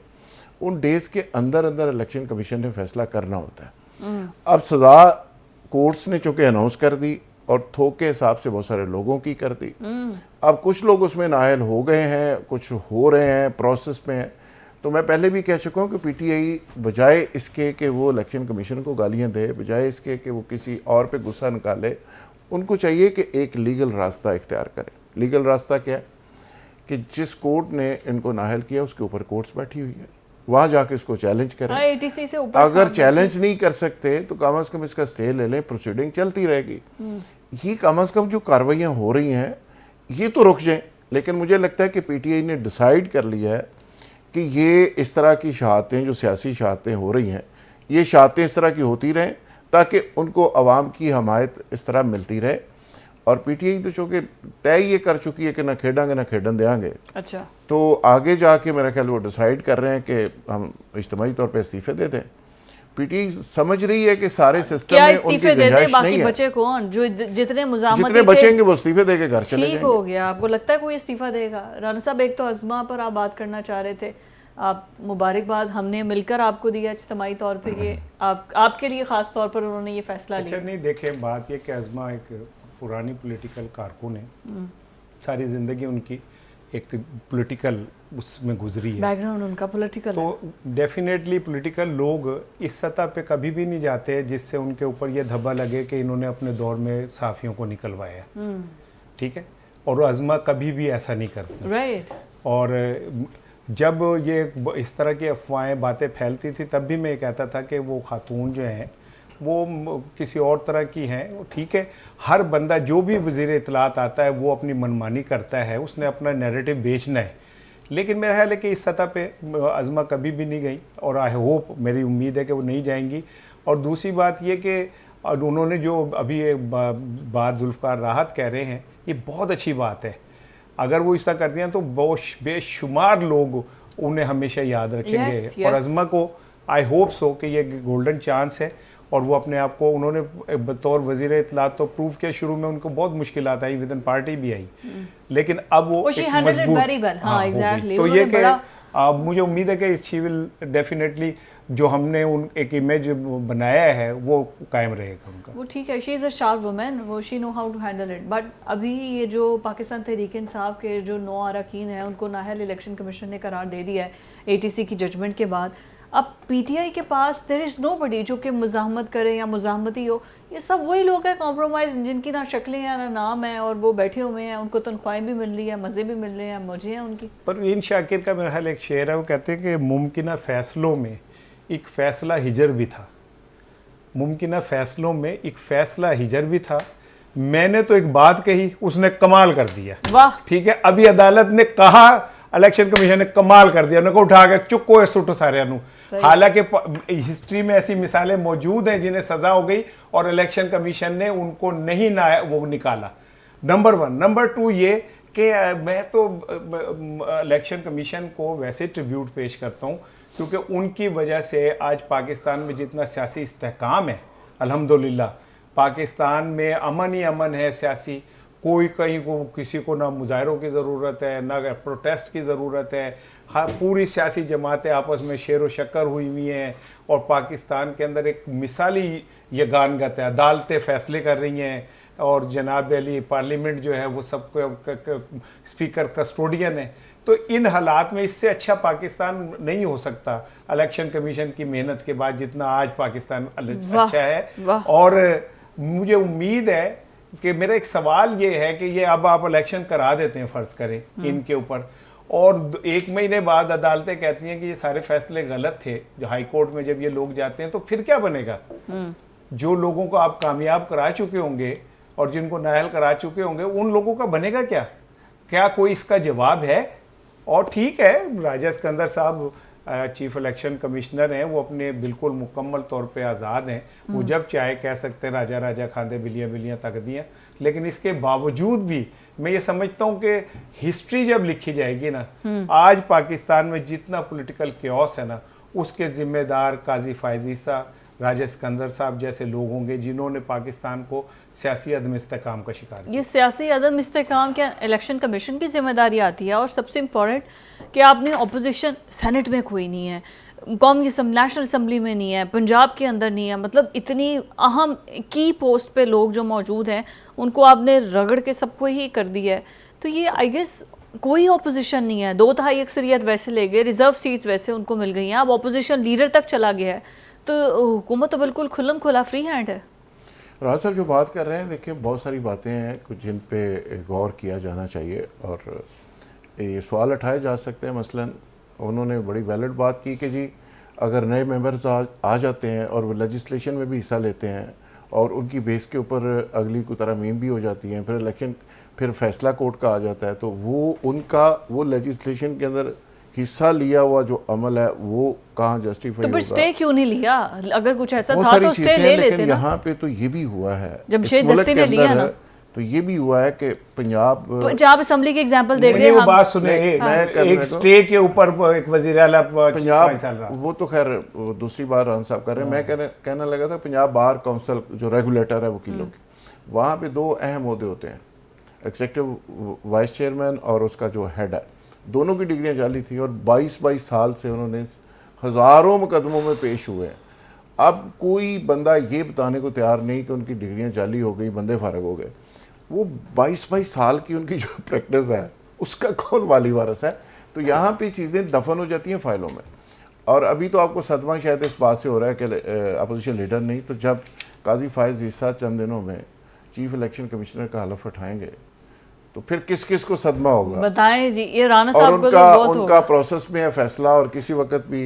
उन डेज़ के अंदर अंदर इलेक्शन कमीशन ने फैसला करना होता है। अब सज़ा कोर्ट्स ने चूँकि अनाउंस कर दी और थोक के हिसाब से बहुत सारे लोगों की कर दी। अब कुछ लोग उसमें नायल हो गए हैं, कुछ हो रहे हैं, प्रोसेस में हैं। तो मैं पहले भी कह चुका हूँ कि पीटीआई बजाय इसके कि वो इलेक्शन कमीशन को गालियाँ दे, बजाय इसके कि वो किसी और पे गुस्सा निकाले, उनको चाहिए कि एक लीगल रास्ता इख्तियार करें। लीगल रास्ता क्या है कि जिस कोर्ट ने इनको नाहल किया उसके ऊपर कोर्ट्स बैठी हुई है, वहाँ जाके उसको चैलेंज करें। ATC से ऊपर अगर चैलेंज नहीं कर सकते तो कम अज़ कम इसका स्टे ले लें, प्रोसीडिंग चलती रहेगी। ये कम अज़ कम जो कार्रवाइयाँ हो रही हैं ये तो रुक जाएं। लेकिन मुझे लगता है कि पीटीआई ने डिसाइड कर लिया है कि ये इस तरह की शहादतें, जो सियासी शहादतें हो रही हैं, ये शहादतें इस तरह की होती रहें ताकि उनको आवाम की हमायत इस तरह मिलती रहे। और पीटीआई तो चूँकि तय ये कर चुकी है कि ना खेडांगे ना खेडन देंगे। अच्छा, तो आगे जाके मेरा ख्याल वो डिसाइड कर रहे हैं कि हम इज्तिमाई तौर पे इस्तीफे दे दें। पीटीआई समझ रही है कि सारे सिस्टम में उनकी गुंजाइश नहीं है। बचे कौन? जो जितने मुजामती जितने बचेंगे वो इस्तीफे दे के घर चले जाएंगे। ठीक हो गया। आपको लगता है कोई इस्तीफा देगा? राना साहब, एक तो अज़मा पर आप बात करना चाह रहे थे, आप मुबारकबाद, हमने मिलकर आपको दिया इज्तिमाई तौर पे, ये आपके लिए ख़ास तौर पर उन्होंने ये फैसला लिया। अच्छा नहीं, देखें बात ये कि अज़मा एक पुरानी पॉलिटिकल कारकुन है, सारी ज़िंदगी उनकी एक पॉलिटिकल उसमें गुजरी है, बैकग्राउंड उनका पॉलिटिकल है। तो डेफिनेटली पॉलिटिकल लोग इस सतह पे कभी भी नहीं जाते जिससे उनके ऊपर ये धब्बा लगे कि इन्होंने अपने दौर में सहाफ़ियों को निकलवाया। ठीक है, और अज़मा कभी भी ऐसा नहीं करती। राइट। और जब ये इस तरह की अफवाहें बातें फैलती थी तब भी मैं ये कहता था कि वो खातून जो हैं वो किसी और तरह की हैं। ठीक है, हर बंदा जो भी वज़ीर इत्तलात आता है वो अपनी मनमानी करता है, उसने अपना नैरेटिव बेचना है। लेकिन मेरा ख्याल है कि इस सतह पे अज़मा कभी भी नहीं गई और आई होप, मेरी उम्मीद है कि वो नहीं जाएंगी। और दूसरी बात ये कि उन्होंने जो अभी ये बात जुल्फ़िकार राहत कह रहे हैं, ये बहुत अच्छी बात है। अगर वो इस तरह करती हैं तो बेशुमार लोग उन्हें हमेशा याद रखेंगे। और अज़मा को आई होप सो कि ये गोल्डन चांस है और वो अपने आप को, उन्होंने बतौर वज़ीर इत्तलात तो प्रूव किया, शुरू में उनको बहुत मुश्किलात आई, विद इन पार्टी भी आई, लेकिन अब वो एक मजबूत तो ये कि मुझे उम्मीद है कि शी विल डेफिनेटली, जो हमने उन एक इमेज बनाया है वो कायम रहेगा उनका। वो ठीक है, she is a sharp women, वो she know how to handle it. But अभी ये जो पाकिस्तान तहरीक इंसाफ के जो 9 अरकान हैं उनको नाहल इलेक्शन कमीशन ने करार दे दिया है ATC की जजमेंट के बाद। अब पीटीआई के पास देयर इज़ नोबडी जो कि मुज़ाहमत करे या मुज़ाहमती हो। ये सब वही लोग हैं कॉम्प्रोमाइज़, जिनकी ना शक्लें हैं ना नाम है, और वो बैठे हुए हैं, उनको तनख्वाहें भी मिल रही है, मज़े भी मिल रहे हैं, मौजें हैं उनकी। परवीन शाकिर का मेरा ख्याल एक शेर है, वो कहते हैं कि मुमकिन फ़ैसलों में एक फ़ैसला हिजर भी था। मुमकिन फ़ैसलों में एक फ़ैसला हिजर भी था। मैंने तो एक बात कही, उसने कमाल कर दिया। वाह। ठीक है, अभी अदालत ने कहा, इलेक्शन कमीशन ने कमाल कर दिया, उनको उठा के चुक्को है सुटो सारे। हालांकि हिस्ट्री में ऐसी मिसालें मौजूद हैं जिन्हें सजा हो गई और इलेक्शन कमीशन ने उनको नहीं वो निकाला। नंबर 1। नंबर 2 ये कि मैं तो इलेक्शन कमीशन को वैसे ट्रिब्यूट पेश करता हूँ क्योंकि उनकी वजह से आज पाकिस्तान में जितना सियासी इस्तेहकाम है, अल्हम्दुलिल्लाह पाकिस्तान में अमन ही अमन है सियासी। कोई कहीं को किसी को ना मुजाहरों की ज़रूरत है ना प्रोटेस्ट की ज़रूरत है। हर पूरी सियासी जमातें आपस में शेर व शक्कर हुई हुई हैं और पाकिस्तान के अंदर एक मिसाली यगानगत है। अदालतें फ़ैसले कर रही हैं और जनाब अली पार्लियामेंट जो है वो सबको स्पीकर कस्टोडियन है। तो इन हालात में इससे अच्छा पाकिस्तान नहीं हो सकता इलेक्शन कमीशन की मेहनत के बाद जितना आज पाकिस्तान अच्छा है। और मुझे उम्मीद है कि मेरा एक सवाल ये है कि ये अब आप इलेक्शन करा देते हैं फ़र्ज़ करें इनके ऊपर, और 1 महीने बाद अदालतें कहती हैं कि ये सारे फैसले गलत थे, जो हाई कोर्ट में जब ये लोग जाते हैं तो फिर क्या बनेगा? जो लोगों को आप कामयाब करा चुके होंगे और जिनको नाअहल करा चुके होंगे उन लोगों का बनेगा क्या? क्या कोई इसका जवाब है? और ठीक है, राजा सिकंदर साहब चीफ इलेक्शन कमिश्नर हैं, वो अपने बिल्कुल मुकम्मल तौर पे आज़ाद हैं, वो जब चाहे कह सकते हैं राजा राजा खांदे बिलियाँ बिलियाँ तक दियाँ, लेकिन इसके बावजूद भी मैं ये समझता हूँ कि हिस्ट्री जब लिखी जाएगी ना, आज पाकिस्तान में जितना पॉलिटिकल क्योस है ना, उसके जिम्मेदार काजी फायज ईसा, राजा सिकंदर साहब जैसे लोग होंगे जिन्होंने पाकिस्तान को सियासी अदम इस्तेकाम का शिकार किया। ये सियासी अदम इस्तेकाम क्या इलेक्शन कमीशन की जिम्मेदारी आती है? और सबसे इम्पोर्टेंट कि आपने अपोजिशन सेनेट में कोई नहीं है, कौमी नेशनल असम्बली में नहीं है, पंजाब के अंदर नहीं है, मतलब इतनी अहम की पोस्ट पे लोग जो मौजूद हैं उनको आपने रगड़ के सबको ही कर दिया है। तो ये आई गेस कोई अपोजिशन नहीं है, 2/3 अक्सरियत वैसे ले गए, रिजर्व सीट्स वैसे उनको मिल गई हैं, अब अपोजिशन लीडर तक चला गया है, तो हुकूमत तो बिल्कुल खुल्लम खुला फ्री हैंड है। राज साहब जो बात कर रहे हैं, देखिए बहुत सारी बातें हैं कुछ जिन पे गौर किया जाना चाहिए और ये सवाल उठाए जा सकते हैं। मसलन उन्होंने बड़ी वैलिड बात की कि जी अगर नए मेंबर्स आ जाते हैं और वो लेजिस्लेशन में भी हिस्सा लेते हैं और उनकी बेस के ऊपर अगली को तरमीम भी हो जाती हैं, फिर इलेक्शन फिर फैसला कोर्ट का आ जाता है, तो वो उनका वो लेजिस्लेशन के अंदर हिस्सा लिया हुआ जो अमल है वो कहाँ जस्टिफाई तो होगा? फिर स्टे क्यों नहीं लिया? अगर कुछ ऐसा बहुत था सारी तो स्टे चीजें ले हैं, लेते लेकिन ना। यहाँ पे तो ये भी हुआ है, जमशेद इस मुल्क दस्ती के ने लिया अंदर ना। है, तो ये भी हुआ है कि पंजाब असेंबली के एग्जांपल देख रहे नहीं, हैं वो हम। बात सुने, मैं करने एक दो। स्टे के ऊपर एक वजीर आला पंजाब वो तो खैर वो दूसरी बार रान साहब कर रहे हैं। मैं कहने लगा था पंजाब बार काउंसिल जो रेगुलेटर है वकीलों की, वहाँ पे 2 अहम ओहदे होते हैं, एग्जीक्यूटिव वाइस चेयरमैन और उसका जो हेड है, दोनों की डिग्रियां जाली थी और 22 साल से उन्होंने हज़ारों मुकदमों में पेश हुए हैं। अब कोई बंदा ये बताने को तैयार नहीं कि उनकी डिग्रियां जाली हो गई, बंदे फारग हो गए। वो 22 साल की उनकी जो प्रैक्टिस है उसका कौन वाली वारस है? तो यहाँ पे चीज़ें दफन हो जाती हैं फाइलों में। और अभी तो आपको सदमा शायद इस बात से हो रहा है कि अपोजिशन लीडर नहीं, तो जब काजी फायज ईसा चंद दिनों में चीफ इलेक्शन कमिश्नर का हलफ उठाएंगे तो फिर किस किस को सदमा होगा? बताएं जी, ये राणा और साहब को तो उनका बहुत उनका होगा। प्रोसेस में है फैसला और किसी वक्त भी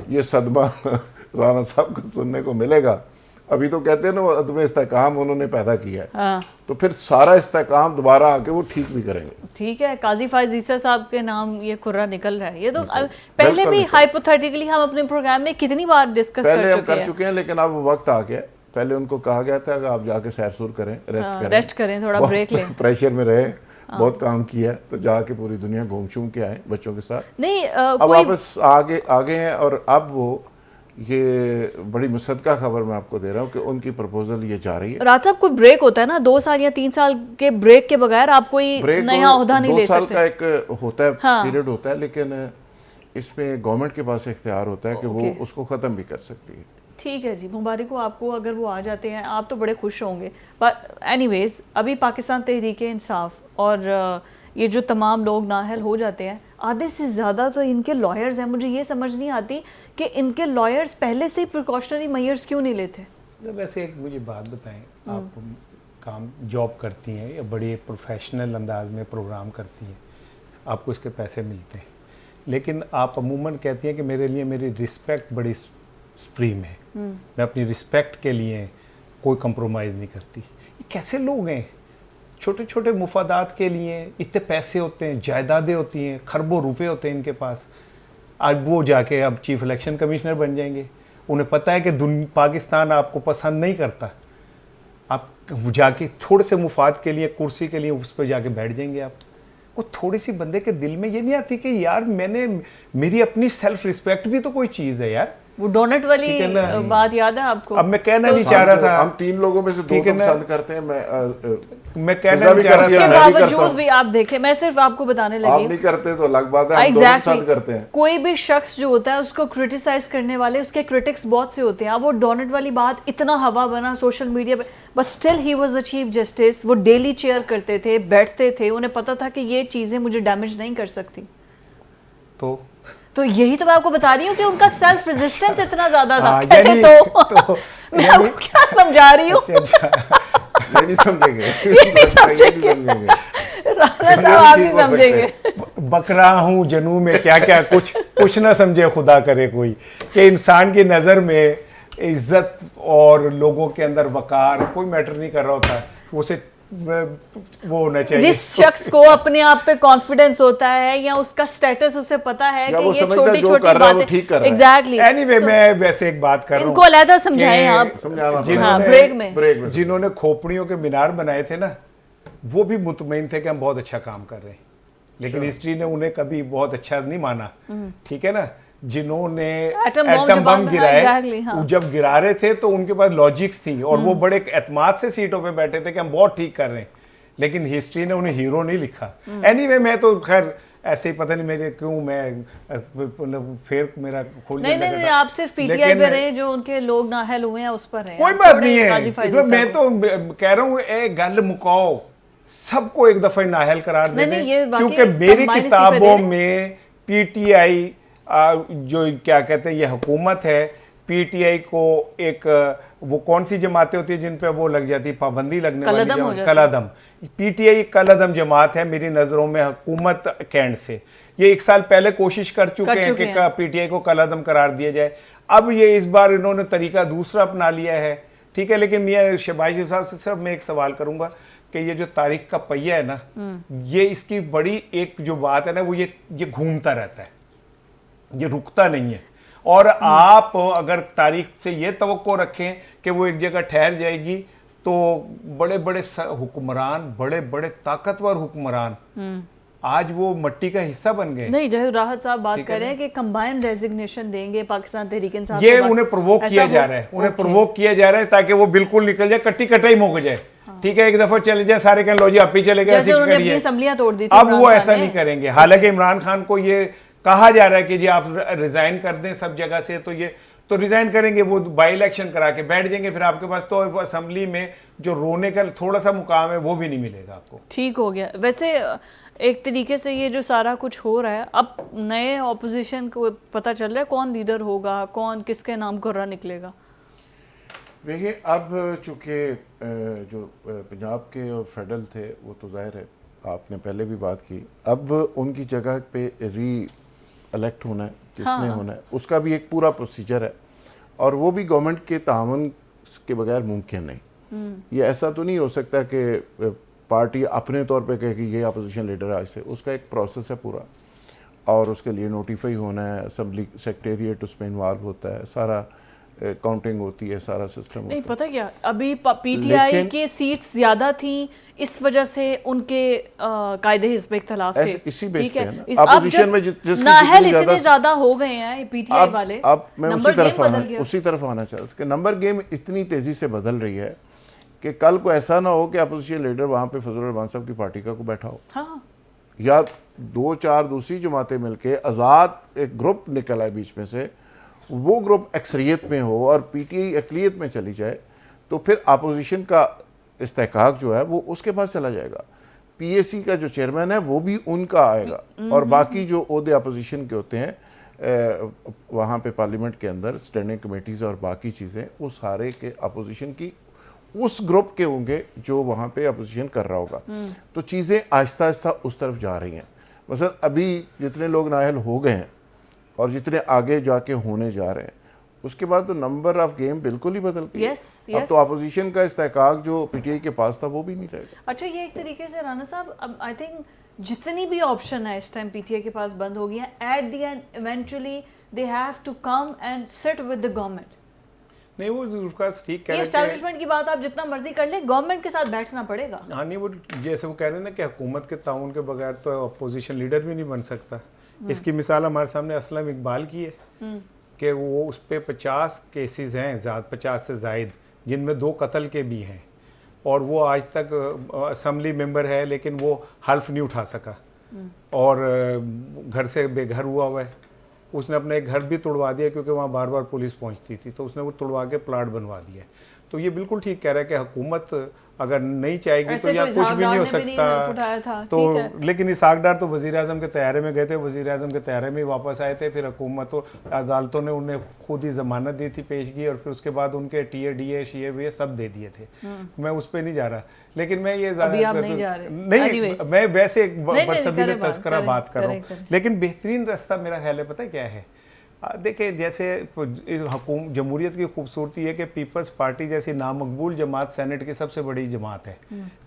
ये सदमा राणा साहब को सुनने को मिलेगा। अभी तो कहते हैं ना वो अदम इस्तेकाम उन्होंने पैदा किया है, हाँ। तो फिर सारा इस्तेकाम दोबारा आके वो ठीक भी करेंगे। ठीक है, काजी फायज ईसा साहब के नाम ये कुर्रा निकल रहा है। ये तो पहले बिल्कुल भी निकल। हाइपोथेटिकली हम अपने प्रोग्राम में कितनी बार डिस्कस पहले हम कर चुके कर हैं। चुके हैं, लेकिन अब वक्त आ गया। पहले उनको कहा गया था कि आप जाके सैर सूर करें, रेस्ट करें, थोड़ा बहुत ब्रेक लें। प्रेशर में रहे, बहुत काम किया, तो जाके पूरी दुनिया घूम शूम के आए बच्चों के साथ। नहीं अब कोई वापस आगे हैं और अब वो ये बड़ी मुसद्दका खबर मैं आपको दे रहा हूँ कि उनकी प्रपोजल ये जा रही है। राज साहब कोई ब्रेक होता है ना, 2 साल या 3 साल के ब्रेक के बगैर आप कोई ब्रेक नया ओहदा नहीं 2 ले साल सकते। का एक होता है, हाँ। पीरियड होता है, लेकिन इसमें गवर्नमेंट के पास इख्तियार होता है कि वो ओके। उसको ख़त्म भी कर सकती है। ठीक है जी, मुबारक हो आपको अगर वो आ जाते हैं, आप तो बड़े खुश होंगे। पर एनीवेज अभी पाकिस्तान तहरीक इंसाफ और ये जो तमाम लोग नाअहल हो जाते हैं, आधे से ज़्यादा तो इनके लॉयर्स हैं। मुझे ये समझ नहीं आती कि इनके लॉयर्स पहले से ही प्रिकॉशनरी मेजर्स क्यों नहीं लेते। वैसे एक मुझे बात बताएं, आप काम जॉब करती हैं या बड़े प्रोफेशनल अंदाज में प्रोग्राम करती हैं, आपको इसके पैसे मिलते हैं, लेकिन आप अमूमन कहती हैं कि मेरे लिए मेरी रिस्पेक्ट बड़ी सुप्रीम है, मैं अपनी रिस्पेक्ट के लिए कोई कंप्रोमाइज़ नहीं करती। ये कैसे लोग हैं? छोटे छोटे मुफादात के लिए इतने पैसे होते हैं, जायदादें होती हैं, खरबों रुपए होते हैं इनके पास। आज वो जाके अब चीफ इलेक्शन कमिश्नर बन जाएंगे, उन्हें पता है कि पाकिस्तान आपको पसंद नहीं करता, आप जाके थोड़े से मुफाद के लिए, कुर्सी के लिए उस पर जाके बैठ जाएंगे। आप को थोड़ी सी बंदे के दिल में ये नहीं आती कि यार मेरी अपनी सेल्फ रिस्पेक्ट भी तो कोई चीज़ है यार। वो डोनट वाली ठीक है ना? बात याद है आपको? अब मैं कहना नहीं चाह रहा था, हम 3 लोगों में से 2 ठीक है को ना? पसंद करते हैं। मैं कहना पिज़्ज़ा भी नहीं चाह रहा करती है, था। उसके मैं भी करता बावजूद हूँ। भी आप देखें, मैं सिर्फ आपको बताने आप लगी नहीं करते तो अलग बात है, हम दोनों पसंद करते हैं। कोई भी शख्स जो होता है उसको क्रिटिसाइज करने वाले उसके क्रिटिक्स बहुत से होते हैं। अब वो डोनट वाली बात इतना हवा बना सोशल मीडिया पे, but still he was the chief justice. वो डेली चेयर करते थे, बैठते थे, उन्हें पता था कि ये चीज़ें मुझे डैमेज नहीं कर सकती। तो यही तो मैं आपको बता रही हूँ कि उनका सेल्फ रेजिस्टेंस इतना ज्यादा था। कहते तो मैं आपको क्या समझा रही हूँ। ये नहीं समझेंगे, राणा साहब आप नहीं समझेंगे। बकरा हूँ जनू में क्या क्या कुछ ना समझे खुदा करे कोई, कि इंसान की नज़र में इज्जत और लोगों के अंदर वकार कोई मैटर नहीं कर रहा होता, उसे वो होना चाहिए। जिस शख्स को अपने आप पे कॉन्फिडेंस होता है या उसका स्टेटस उसे पता है कि ये छोटी छोटी बातें, एग्जैक्टली। एनीवे मैं वैसे एक बात कर रहा हूँ, इनको अलहदा समझाएं आप ब्रेक में। जिन्होंने खोपड़ियों के मीनार बनाए थे ना, वो भी मुतमईन थे कि हम बहुत अच्छा काम कर रहे हैं, लेकिन हिस्ट्री ने उन्हें कभी बहुत अच्छा नहीं माना, ठीक है ना। जिन्होंने एटम बम गिराए, जब गिरा रहे थे तो उनके पास लॉजिक्स थी और वो बड़े एतमाद से सीटों पे बैठे थे कि हम बहुत ठीक कर रहे हैं, लेकिन हिस्ट्री ने उन्हें हीरो नहीं लिखा। एनीवे मैं तो खैर ऐसे ही पता नहीं मेरे क्यों मैं मतलब फिर मेरा खोल नहीं आप सिर्फ पीटीआई पे रहे, जो उनके लोग नाहल हुए हैं उस पर रहे, कोई बात नहीं है। मैं तो कह रहा हूँ गल मुकाओ, सबको एक दफा नाहल करार दे दें, क्योंकि मेरी किताबों में पीटीआई जो क्या कहते हैं ये हुकूमत है, पीटीआई को एक वो कौन सी जमातें होती है जिन पे वो लग जाती है पाबंदी लगने वाली, कलादम। पीटीआई कलादम जमात है मेरी नज़रों में हुकूमत कैंड से। ये 1 साल पहले कोशिश कर चुके हैं कि पीटीआई को कलादम करार दिया जाए। अब ये इस बार इन्होंने तरीका दूसरा अपना लिया है, ठीक है। लेकिन मियां शहबाज साहब से सिर्फ मैं एक सवाल करूंगा कि ये जो तारीख का पहिया है ना, ये इसकी बड़ी एक जो बात है ना, वो ये घूमता रहता है, ये रुकता नहीं है। और आप अगर तारीख से ये तवक्को रखें कि वो एक जगह ठहर जाएगी, तो बड़े बड़े हुक्मरान, बड़े बड़े ताकतवर हुक्मरान आज वो मट्टी का हिस्सा बन गए। नहीं, जहीर राहत साहब बात कर रहे हैं कि कंबाइन रेजिग्नेशन देंगे पाकिस्तान तहरीक इंसाफ, ये उन्हें प्रोवोक किया जा रहा है, उन्हें प्रोवोक किया जा रहा है ताकि वो बिल्कुल निकल जाए, कट्टी कटाई मुक जाए, ठीक है। एक दफा चले जाए सारे कह लो जी आप ही चले गए, असेंबलियां तोड़ दी थी, अब वो ऐसा नहीं करेंगे। हालांकि इमरान खान को ये कहा जा रहा है कि जी आप रिजाइन कर दें सब जगह से, तो ये तो रिजाइन करेंगे, वो बाई इलेक्शन करा के बैठ जाएंगे, फिर आपके पास तो असेंबली में जो रोने का थोड़ा सा मुकाम है वो भी नहीं मिलेगा आपको। ठीक हो गया। वैसे एक तरीके से ये जो सारा कुछ हो रहा है, अब नए ऑपोजिशन को पता चल रहा है कौन लीडर होगा, कौन किसके नाम घुर्रा निकलेगा। देखिए, अब चूँकि जो पंजाब के और फेडरल थे वो तो जाहिर है आपने पहले भी बात की, अब उनकी जगह पे री इलेक्ट होना है, किसने होना है, उसका भी एक पूरा प्रोसीजर है, और वो भी गवर्नमेंट के तावन के बगैर मुमकिन नहीं। ये ऐसा तो नहीं हो सकता कि पार्टी अपने तौर पे कहे कि ये अपोजिशन लीडर आज से, उसका एक प्रोसेस है पूरा, और उसके लिए नोटिफाई होना है, असेंबली सेक्रेटेरिएट उसमें इन्वॉल्व होता है, सारा काउंटिंग होती है, सारा सिस्टम नहीं पता क्या, अभी पीटीआई के सीट्स ज्यादा थी, इस वजह से उनके कायदे हिस्ब पे इख्तिलाफ थे, इसी बेस पे है ना। अपोजिशन में जिसकी नाहल इतने ज्यादा हो गए हैं पीटीआई वाले, अब मैं उसी तरफ आना चाहता हूँ कि नंबर गेम इतनी तेजी से बदल रही है कि कल को ऐसा ना हो कि अपोजिशन लीडर वहाँ पे फजल रहमान साहब की पार्टी का को बैठा हो, या 2-4 दूसरी जमातें मिलके आज़ाद एक ग्रुप निकल आए बीच में से, वो ग्रुप अक्सरियत में हो और पीटीआई अकलियत में चली जाए, तो फिर अपोजिशन का इस्तेहकाक जो है वो उसके पास चला जाएगा। पीएसी का जो चेयरमैन है वो भी उनका आएगा, और बाकी जो ओहदे अपोजिशन के होते हैं वहाँ पे पार्लियामेंट के अंदर स्टैंडिंग कमेटीज़ और बाकी चीज़ें, वो सारे के अपोजिशन की उस ग्रुप के होंगे जो वहाँ पे अपोजिशन कर रहा होगा। तो चीज़ें आहिस्ता आहिस्ता उस तरफ जा रही हैं। मसलन अभी जितने लोग नाअहल हो गए हैं और जितने आगे जाके होने जा रहे हैं, उसके बाद तो नंबर ऑफ गेम बिल्कुल ही बदल गई। अब तो अपोजिशन का इस्तेहकाक जो पीटीआई के पास था वो भी नहीं रहेगा। अच्छा, ये एक तरीके से राना साहब, अब आई थिंक जितनी भी ऑप्शन है इस टाइम पीटीआई के पास बंद हो गई है, at the end eventually they have to come and sit with the government. नहीं, वो उसका ठीक कह रहे हैं, एस्टैब्लिशमेंट की बात आप जितना मर्जी कर ले, गवर्नमेंट के साथ बैठना पड़ेगा। हाँ, नहीं वो जैसे वो कह रहे हैं ना कि हुकूमत के ताउन के बगैर तो अपोजिशन लीडर भी नहीं बन सकता। इसकी मिसाल हमारे सामने असलम इकबाल की है कि वो उस पर 50 केसेस हैं, 50 से ज़ायद, जिनमें 2 कत्ल के भी हैं, और वो आज तक असम्बली मेंबर है लेकिन वो हल्फ नहीं उठा सका, और घर से बेघर हुआ है। उसने अपना एक घर भी तोड़वा दिया क्योंकि वहाँ बार बार पुलिस पहुँचती थी, तो उसने वो तोड़वा के प्लाट बनवा दिया। तो ये बिल्कुल ठीक कह रहा है कि हुकूमत अगर नहीं चाहेगी तो ऐसे या तो कुछ भी नहीं हो इसहाक डार ने भी नहीं हल्फ उठाया था, सकता। ठीक है। तो लेकिन इसहाक डार तो वजीर आजम के तैयारे में गए थे, वजीर आजम के तैयारे में ही वापस आए थे, फिर हुकूमतों अदालतों ने उन्हें खुद ही जमानत दी थी, पेशगी, और फिर उसके बाद उनके टीए डीए शीए वीए सब दे दिए थे। मैं उस पर नहीं जा रहा, लेकिन मैं ये अभी आप नहीं जा रहे। नहीं, Anyways। मैं वैसे नहीं, बदसबी करें बात, तस्करा बात कर रहा करें। हूँ। लेकिन बेहतरीन रास्ता मेरा ख्याल है पता है क्या है, देखिए जैसे जमहूरियत की खूबसूरती है कि पीपल्स पार्टी जैसी नामकबूल जमात सेनेट की सबसे बड़ी जमात है।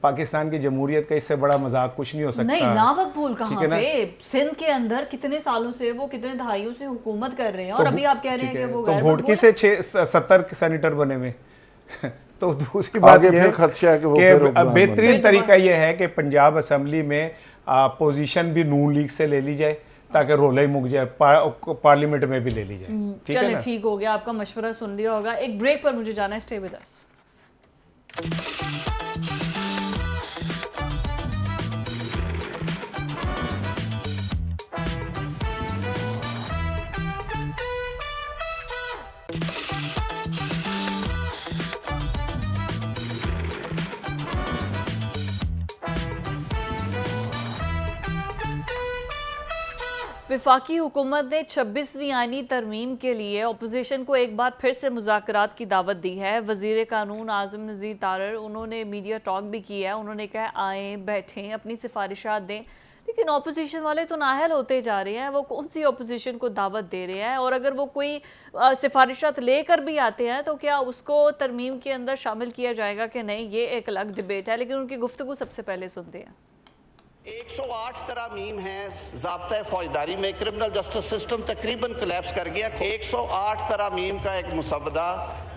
पाकिस्तान की जमहूरियत का इससे बड़ा मजाक कुछ नहीं हो सकता। नहीं, नामकबूल ठीक कहाँ है ना? पे? सिंध के अंदर कितने सालों से वो, कितने दहाइयों से हुकूमत कर रहे हैं, और अभी आप कह रहे हैं कि वो तो गैर भोटकी मकबूल से 70 सेनेटर बने हुए तो दूसरी बात आगे ये फिर है खदशा है कि वो कि फिर हुक्मरान बेहतरीन बने। तरीका ये है कि पंजाब असम्बली में पोजीशन भी नून लीग से ले ली जाए ताकि रोला ही मुक जाए, पार्लियामेंट में भी ले ली जाए। ठीक है चले, ना? ठीक हो गया, आपका मशवरा सुन लिया होगा। एक ब्रेक पर मुझे जाना है, स्टे विद अस। वफाकी हुकूमत ने 26वीं आईनी तरमीम के लिए अपोजिशन को एक बार फिर से मुज़ाकरात की दावत दी है। वज़ीर कानून आज़म नज़ीर तारर, उन्होंने मीडिया टॉक भी किया है। उन्होंने कहा आएँ, बैठें, अपनी सिफारिशात दें, लेकिन अपोजिशन वाले तो नाअहल होते जा रहे हैं। वो कौन सी अपोजिशन को दावत दे रहे हैं, और अगर वो कोई सिफारिशात लेकर भी आते हैं तो क्या उसको तरमीम के अंदर शामिल किया जाएगा कि नहीं, ये एक अलग डिबेट है। लेकिन उनकी गुफ्तगू सबसे पहले सुनते हैं। 108 तरामीम हैं ज़ाब्ता फौजदारी में। क्रिमिनल जस्टिस सिस्टम तकरीबन कोलैप्स कर गया। 108 तरामीम का एक मुसवदा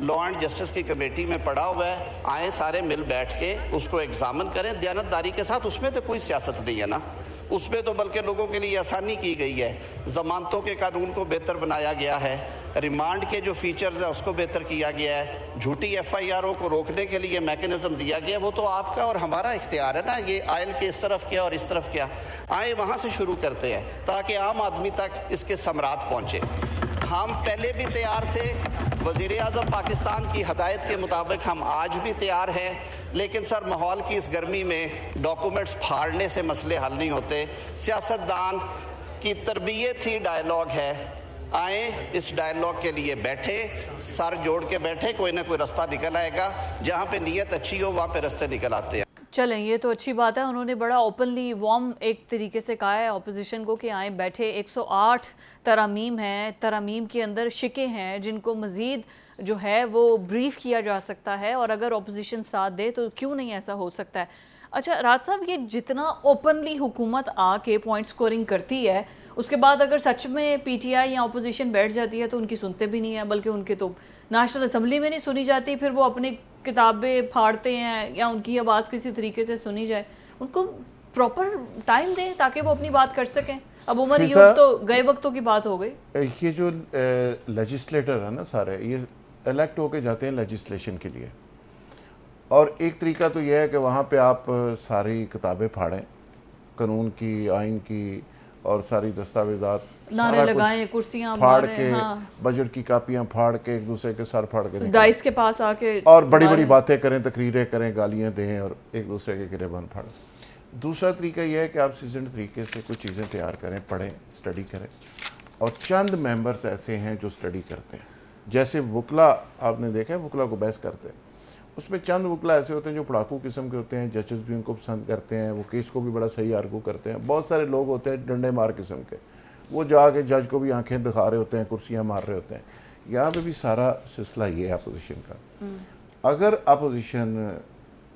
लॉ एंड जस्टिस की कमेटी में पड़ा हुआ है। आए सारे मिल बैठ के उसको एग्जामिन करें दयानतदारी के साथ। उसमें तो कोई सियासत नहीं है ना, उसमें तो बल्कि लोगों के लिए आसानी की गई है। ज़मानतों के कानून को बेहतर बनाया गया है, रिमांड के जो फीचर्स हैं उसको बेहतर किया गया है, झूठी FIRओं को रोकने के लिए मैकेनिज्म दिया गया। वो तो आपका और हमारा इख्तियार है ना, ये आयल के इस तरफ क्या और इस तरफ क्या। आए वहाँ से शुरू करते हैं ताकि आम आदमी तक इसके समरात पहुँचे। हम पहले भी तैयार थे, वज़ीर आज़म पाकिस्तान की हदायत के मुताबिक हम आज भी तैयार हैं। लेकिन सर, माहौल की इस गर्मी में डॉक्यूमेंट्स फाड़ने से मसले हल नहीं होते। सियासतदान की तरबियत ही डायलॉग है। आए, इस डायलॉग के लिए बैठे, सर जोड़ के बैठे, कोई ना कोई रास्ता निकल आएगा। जहाँ पे नीयत अच्छी हो वहाँ पे रास्ते निकल आते हैं। चलें, ये तो अच्छी बात है। उन्होंने बड़ा ओपनली वार्म एक तरीके से कहा है अपोजिशन को कि आए, बैठे। 108 तरामीम हैं, तरामीम के अंदर शिके हैं जिनको मज़ीद जो है वो ब्रीफ किया जा सकता है, और अगर अपोजिशन साथ दे तो क्यों नहीं ऐसा हो सकता है। अच्छा राज साहब, ये जितना ओपनली हुकूमत आके पॉइंट स्कोरिंग करती है, उसके बाद अगर सच में PTI या अपोजिशन बैठ जाती है तो उनकी सुनते भी नहीं है, बल्कि उनके तो नेशनल असम्बली में नहीं सुनी जाती। फिर वो अपनी किताबें फाड़ते हैं या उनकी आवाज़ किसी तरीके से सुनी जाए। उनको प्रॉपर टाइम दें ताकि वो अपनी बात कर सकें। अब उमर यूं तो गए वक्तों की बात हो गई। ये जो लेजिस्लेटर है ना सारे, ये इलेक्ट होके जाते हैं लेजिस्लेशन के लिए, और एक तरीका तो यह है कि वहाँ पे आप सारी किताबें फाड़ें, कानून की, आइन की, और सारी दस्तावेजात नारे लगाएं, कुर्सियां फाड़ मारें, के, हाँ। बजट की कापियां फाड़ के एक दूसरे के सर फाड़ के निकालें। डाइस के पास आके और बड़ी बड़ी बातें करें, तकरीरें करें, गालियां दें और एक दूसरे के गिरेबान फाड़ें। दूसरा तरीका यह है कि आप सीजन तरीके से कुछ चीज़ें तैयार करें, पढ़ें, स्टडी करें, और चंद मेंबर्स ऐसे हैं जो स्टडी करते हैं। जैसे वकला, आपने देखा है वकला को बहस करते हैं, उसमें चंद वकला ऐसे होते हैं जो पढ़ाकू किस्म के होते हैं, जजेस भी उनको पसंद करते हैं, वो केस को भी बड़ा सही आर्गू करते हैं। बहुत सारे लोग होते हैं डंडे मार किस्म के, वो जाके जज को भी आंखें दिखा रहे होते हैं, कुर्सियां मार रहे होते हैं। यहाँ पे भी सारा सिलसिला ये है अपोजिशन का। अगर अपोजिशन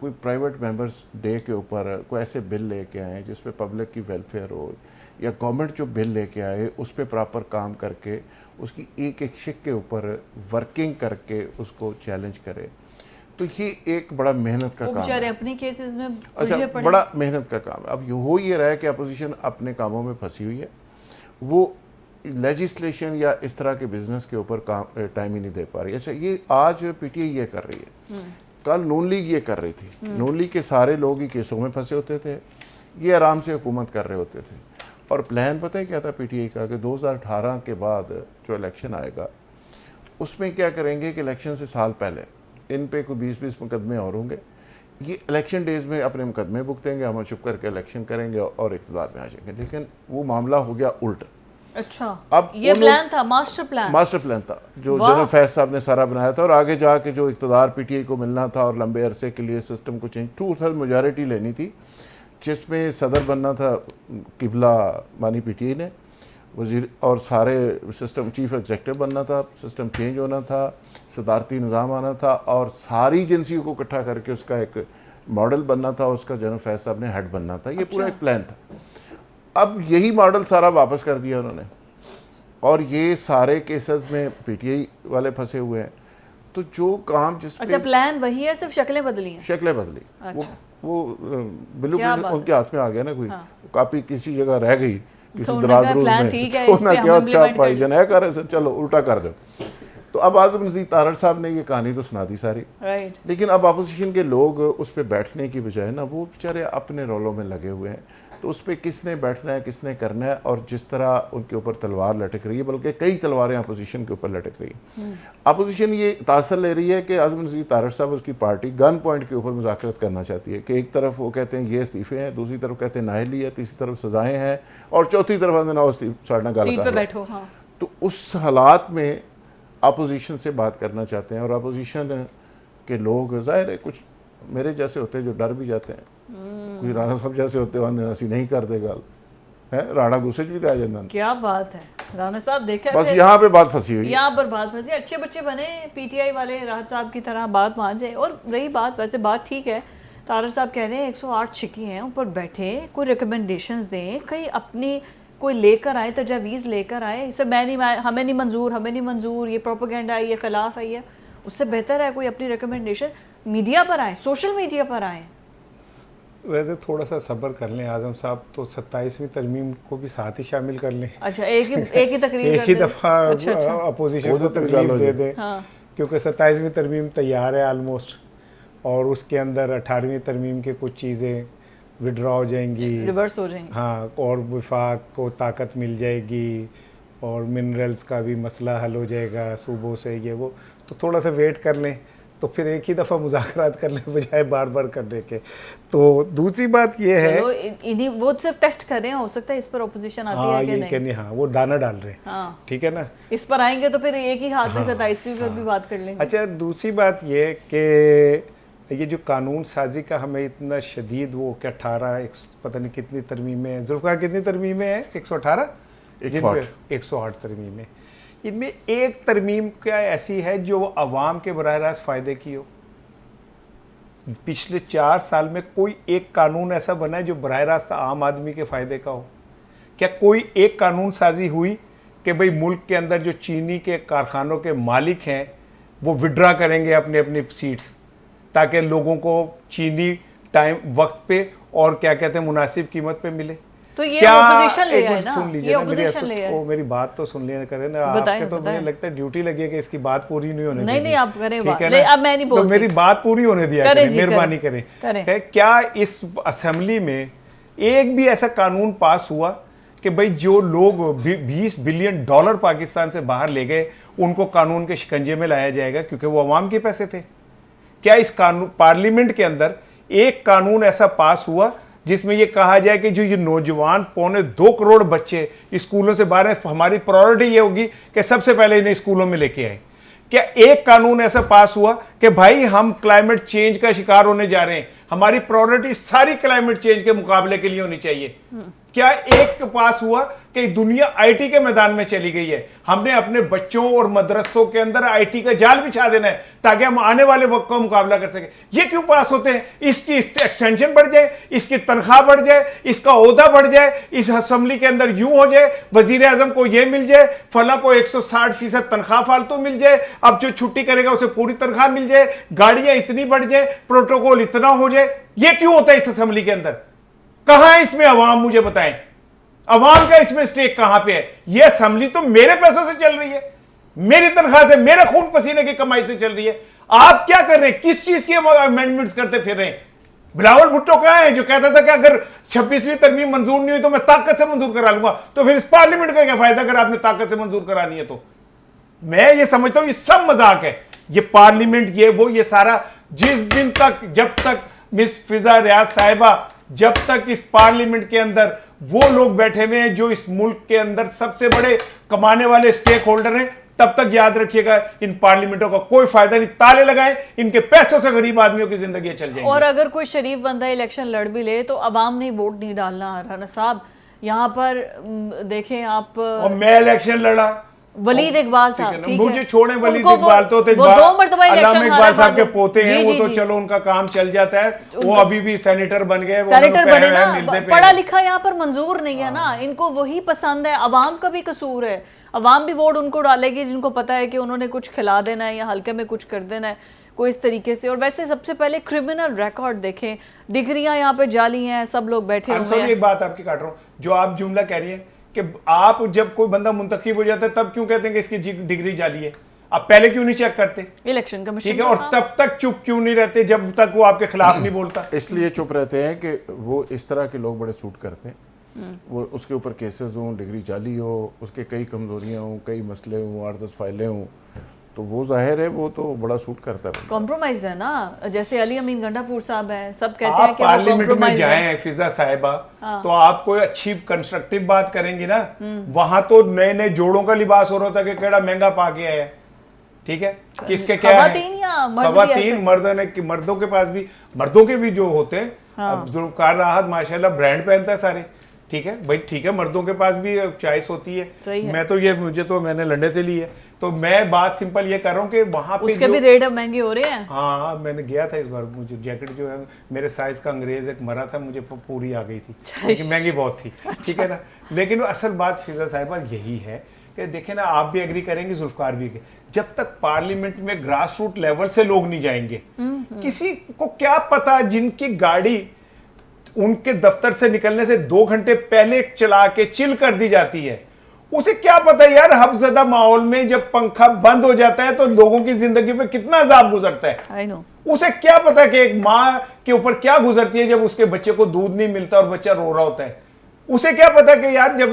कोई प्राइवेट मेंबर्स डे के ऊपर कोई ऐसे बिल लेके आए जिस पे पब्लिक की वेलफेयर हो, या गवर्नमेंट जो बिल लेके आए उस पर प्रॉपर काम करके उसकी एक एक शिक के ऊपर वर्किंग करके उसको चैलेंज करे, तो ये एक बड़ा मेहनत का काम है। अपने केसेस में अच्छा, बड़ा मेहनत का काम है। अब हो ये रहा है कि अपोजिशन अपने कामों में फंसी हुई है, वो लेजिस्लेशन या इस तरह के बिजनेस के ऊपर काम टाइम ही नहीं दे पा रही। अच्छा, ये आज PTI ये कर रही है, कल नून लीग ये कर रही थी। नून लीग के सारे लोग ही केसों में फंसे होते थे, ये आराम से हुकूमत कर रहे होते थे। और प्लान पता है क्या था PTI का, कि 2018 के बाद जो इलेक्शन आएगा उसमें क्या करेंगे कि इलेक्शन से साल पहले इन पे कोई 20-20 मुकदमे और होंगे, ये इलेक्शन डेज में अपने मुकदमे भुगतेंगे, हम चुप करके इलेक्शन करेंगे और इक़्तिदार में आ जाएंगे। लेकिन वो मामला हो गया उल्टा। अच्छा, अब ये प्लान था, मास्टर प्लान था जो जनरल फैज साहब ने सारा बनाया था, और आगे जाके जो इक़्तिदार पीटीआई को मिलना था और लंबे अरसे के लिए सिस्टम को चेंज 2/3 मेजॉरिटी लेनी थी, जिसमें सदर बनना था किबला मानी पीटीआई ने, वजीर और सारे सिस्टम चीफ एग्जेक्टिव बनना था, सिस्टम चेंज होना था, सदारती निज़ाम आना था और सारी एजेंसियों को इकट्ठा करके उसका एक मॉडल बनना था, उसका जनरल फैज साहब ने हेड बनना था। ये पूरा एक प्लान था। अब यही मॉडल सारा वापस कर दिया उन्होंने, और ये सारे केसेस में पीटीआई वाले फंसे हुए हैं। तो जो काम जिस अच्छा, प्लान वही है, सिर्फ शक्लें बदली हैं। शक्लें बदली। अच्छा। वो ब्लूप्रिंट उनके हाथ में आ गया ना, कोई कॉपी किसी जगह रह गई किसी तो दराज रूम में, तो उसने क्या अच्छा भाई जन है कर चलो उल्टा कर दो। तो अब आज़म नज़ीर तारड़ साहब ने ये कहानी तो सुना दी सारी, राइट। लेकिन अब अपोजिशन के लोग उस पर बैठने की बजाय ना वो बेचारे अपने रोलों में लगे हुए हैं। तो उस पर किसने बैठना है, किसने करना है, और जिस तरह उनके ऊपर तलवार लटक रही है, बल्कि कई तलवारें अपोजिशन के ऊपर लटक रही हैं। अपोजिशन ये तासर ले रही है कि आज़म नज़ीर तारड़ साहब, उसकी पार्टी गन पॉइंट के ऊपर मुज़ाकरत करना चाहती है कि एक तरफ वो कहते हैं ये इस्तीफ़े हैं, दूसरी तरफ कहते हैं नाअहली है, तीसरी तरफ सज़ाएँ हैं, और चौथी तरफ हमने ना साढ़ा गाल बैठो। हाँ। तो उस हालात में अपोजिशन से बात करना चाहते हैं, और अपोजिशन के लोग ज़ाहिर है कुछ मेरे जैसे होते हैं जो डर भी जाते हैं, कोई राणा साहब जैसे होते हैं असी नहीं कर दे गल है, राणा गुस्से भी आ जाता। क्या बात है राणा साहब, देखा बस यहाँ पे बात फंसी हुई, यहाँ पर बात फंसी। अच्छे बच्चे बने पीटीआई वाले, राहत साहब की तरह बात मान जाए। और रही बात, वैसे बात ठीक है, तारड़ साहब कह रहे हैं 108 छिकी हैं, ऊपर बैठे कोई रिकमेंडेशंस दें, कहीं अपनी कोई लेकर आए, तजावीज़ लेकर आए। इसे हमें नहीं मंजूर, ये प्रोपेगेंडा है, ये खिलाफ है, ये उससे बेहतर है कोई अपनी रिकमेंडेशन मीडिया पर आए, सोशल मीडिया पर आए। वैसे थोड़ा सा सब्र कर लें आजम साहब, तो 27वीं तरमीम को भी साथ ही शामिल कर लें। अच्छा, एक ही तकरीर एक ही दफ़ा अपोजिशन को तकलीफ दे दें, क्योंकि 27वीं तरमीम तैयार है ऑलमोस्ट, और उसके अंदर 18वीं तरमीम के कुछ चीज़ें विड्रॉ हो जाएंगी, रिवर्स हो जाएंगी। हाँ, और वफाक को ताकत मिल जाएगी, और मिनरल्स का भी मसला हल हो जाएगा सूबों से, ये वो। तो थोड़ा सा वेट कर लें, तो फिर एक ही दफ़ा मुज़ाकरात कर लें बजाय बार बार करने के। तो दूसरी बात ये है, इन्हीं वो सिर्फ टेस्ट कर रहे हैं, हो सकता है इस पर ओपोजिशन आती है कि नहीं। हाँ, वो दाना डाल रहे हैं। हाँ, ठीक है ना, इस पर आएंगे तो फिर एक ही हाथ में 27वीं पर भी बात कर लेंगे। अच्छा, दूसरी बात ये कि ये जो कानून साजी का हमें इतना शदीद, वो क्या 18 पता नहीं कितनी तरमीमें हैं, जुल्फ़िकार कितनी तरमीमें हैं, 118 108 तरमीमें। इनमें एक तरमीम क्या ऐसी है जो अवाम के बराह रास्त फ़ायदे की हो? पिछले 4 साल में कोई एक कानून ऐसा बना है जो बराह रास्त आम आदमी के फ़ायदे का हो? क्या कोई एक कानून साजी हुई कि भाई मुल्क के अंदर जो चीनी के कारखानों के मालिक हैं वो विड्रा करेंगे अपने अपनी सीट्स, ताकि लोगों को चीनी टाइम वक्त पे और क्या कहते हैं मुनासिब कीमत पे मिले? तो ये ऑपोजिशन ले आए ना, सुन लीजिए ना, मेरी बात तो सुन लिया करें ना। आपके तो मुझे लगता है ड्यूटी लगी है कि इसकी बात पूरी नहीं होने नहीं, आप करें बात, अब मैं नहीं बोलती, तो मेरी बात पूरी होने दिया करें, मेहरबानी करें। क्या इस असेंबली में एक भी ऐसा कानून पास हुआ कि भाई जो लोग $20 बिलियन पाकिस्तान से बाहर ले गए उनको कानून के शिकंजे में लाया जाएगा क्योंकि वो अवाम के पैसे थे? क्या इस कानून पार्लियामेंट के अंदर एक कानून ऐसा पास हुआ जिसमें ये कहा जाए कि जो ये नौजवान 2.25 करोड़ बच्चे स्कूलों से बाहर हैं, हमारी प्रायोरिटी ये होगी कि सबसे पहले इन्हें स्कूलों में लेके आए? क्या एक कानून ऐसा पास हुआ कि भाई हम क्लाइमेट चेंज का शिकार होने जा रहे हैं, हमारी प्रायोरिटी सारी क्लाइमेट चेंज के मुकाबले के लिए होनी चाहिए? क्या एक पास हुआ कि दुनिया आईटी के मैदान में चली गई है, हमने अपने बच्चों और मदरसों के अंदर आईटी का जाल बिछा देना है ताकि हम आने वाले वक्त का मुकाबला कर सकें? ये क्यों पास होते हैं? इसकी एक्सटेंशन बढ़ जाए, इसकी तनख्वाह बढ़ जाए, इसका ओहदा बढ़ जाए, इस असेंबली के अंदर यूं हो जाए वजीर आजम को ये मिल जाए, फला को 160% तनख्वाह फालतू मिल जाए, अब जो छुट्टी करेगा उसे पूरी तनख्वाह मिल जाए, गाड़ियां इतनी बढ़ जाए, प्रोटोकॉल इतना हो जाए। ये क्यों होता है इस असेंबली के अंदर? कहां है इसमें अवाम? मुझे बताएं, अवाम का इसमें स्टेक कहां पे है? यह असेंबली तो मेरे पैसों से चल रही है, मेरी तनख्वाह से, मेरे खून पसीने की कमाई से चल रही है। आप क्या कर रहे हैं? किस चीज के अमेंडमेंट्स करते फिर रहे हैं? बिलावल भुट्टो कहां है जो कहता था कि अगर 26वीं तरमीम मंजूर नहीं हुई तो मैं ताकत से मंजूर करा लूंगा? तो फिर इस पार्लियामेंट का क्या फायदा अगर आपने ताकत से मंजूर करानी है? तो मैं ये समझता हूं ये सब मजाक है, ये पार्लियामेंट, ये वो, ये सारा, जिस दिन तक, जब तक मिस फिजा रियाज साहिबा, जब तक इस पार्लियामेंट के अंदर वो लोग बैठे हुए हैं जो इस मुल्क के अंदर सबसे बड़े कमाने वाले स्टेक होल्डर हैं, तब तक याद रखिएगा इन पार्लियामेंटों का कोई फायदा नहीं। ताले लगाए, इनके पैसों से गरीब आदमियों की जिंदगी चल जाएगी। और अगर कोई शरीफ बंदा इलेक्शन लड़ भी ले तो अवाम ने वोट नहीं डालना। राना साहब यहाँ पर देखें आप, और मैं इलेक्शन लड़ा, वलीद इकबाल साहब, ठीक है, मुझे छोड़े, वलीद उनको इकबाल तो थे, वो 2 मरतबा अल्लामा इकबाल साहब के पोते हैं, जी, वो जी, तो जी। चलो उनका काम चल जाता है, वो अभी भी सेनेटर बन गए, सेनेटर बने ना, पढ़ा लिखा यहाँ पर मंजूर नहीं है ना, इनको वही पसंद है। अवाम का भी कसूर है, अवाम भी वोट उनको डालेगी जिनको पता है कि उन्होंने कुछ खिला देना है या हल्के में कुछ कर देना है कोई इस तरीके से। और वैसे सबसे पहले क्रिमिनल रिकॉर्ड देखें, डिग्रियां यहाँ पे जाली हैं, सब लोग बैठे हुए हैं। एक बात आपकी काट रहा हूँ, जो आप जुमला कह रही है कि आप जब कोई बंदा मुंतखब हो जाता है तब क्यों कहते हैं कि इसकी डिग्री जाली है, आप पहले क्यों नहीं चेक करते? इलेक्शन कमीशन, ठीक है, और तब तक चुप क्यों नहीं रहते जब तक वो आपके खिलाफ नहीं बोलता? इसलिए चुप रहते हैं कि वो इस तरह के लोग बड़े सूट करते हैं। वो उसके ऊपर केसेस हों, डिग्री जाली हो, उसके कई कमजोरियां हों, कई मसले हों, 8-10 फाइलें हों, तो वो जाहिर है वो तो बड़ा सूट करता है। कॉम्प्रोमाइज है ना, जैसे अली अमीन गंडापुर साहब हैं, सब कहते आप हैं कि वो पार्लियामेंट में कॉम्प्रोमाइज है। जाएं फिजा साहिबा, तो आप कोई अच्छी कंस्ट्रक्टिव बात करेंगी ना, वहां तो नए नए जोड़ों का लिबास हो रहा था कि केड़ा महंगा पा के आया, ठीक है, किसके क्या है, खवातीन या मर्द भी ऐसे? खवातीन, मर्दों के पास भी, मर्दों के भी जो होते हैं, अब जुल्फकार राहत माशाल्लाह ब्रांड पहनता है सारे, ठीक है भाई, ठीक है, मर्दों के पास भी चॉइस होती है। मैं तो ये, मैंने लंदन से ली है, तो मैं बात सिंपल ये कर रहा हूँ कि वहां पे उसके भी रेट अब महंगे हो रहे हैं। हाँ, मैंने गया था इस बार, मुझे जैकेट जो है मेरे साइज का अंग्रेज एक मरा था, मुझे पूरी आ गई थी, लेकिन महंगी बहुत थी, ठीक है ना। लेकिन असल बात फिजा साहिबा यही है कि देखें ना, आप भी एग्री करेंगे, जुल्फकार भी, जब तक पार्लियामेंट में ग्रास रूट लेवल से लोग नहीं जाएंगे, किसी को क्या पता जिनकी गाड़ी उनके दफ्तर से निकलने से 2 घंटे पहले चला के चिल कर दी जाती है, उसे क्या पता यार हफ्ज़दा माहौल में जब पंखा बंद हो जाता है तो लोगों की जिंदगी पे कितना अजाब गुजरता है। I know. उसे क्या पता कि एक माँ के ऊपर क्या गुजरती है जब उसके बच्चे को दूध नहीं मिलता और बच्चा रो रहा होता है। उसे क्या पता कि यार जब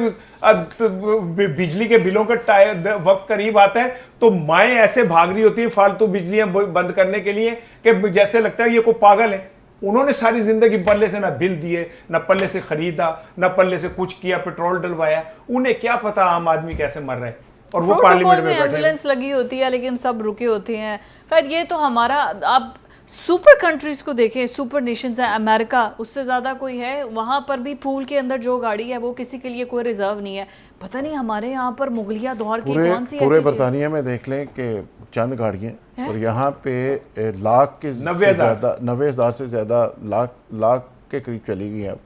बिजली के बिलों का वक्त करीब आता है तो माएँ ऐसे भाग रही होती है फालतू बिजलियां बंद करने के लिए कि जैसे लगता है ये कोई पागल है। उन्होंने सारी जिंदगी पल्ले से ना बिल दिए, ना पल्ले से खरीदा, ना पल्ले से कुछ किया, पेट्रोल डलवाया, उन्हें क्या पता आम आदमी कैसे मर रहा है। और वो पार्लियामेंट में एम्बुलेंस लगी होती है लेकिन सब रुके होते हैं। खैर ये तो हमारा, आप सुपर कंट्रीज को देखें, सुपर नेशंस है, अमेरिका, उससे ज़्यादा कोई है, वहाँ पर भी पूल के अंदर जो गाड़ी है वो किसी के लिए कोई रिजर्व नहीं है। पता नहीं हमारे यहाँ पर मुगलिया दौर की कौन सी पूरे बरतानिया में देख लें कि चंद गाड़ियाँ, और यहाँ पे लाख के 90,000 से ज़्यादा लाख के करीब चली गई हैं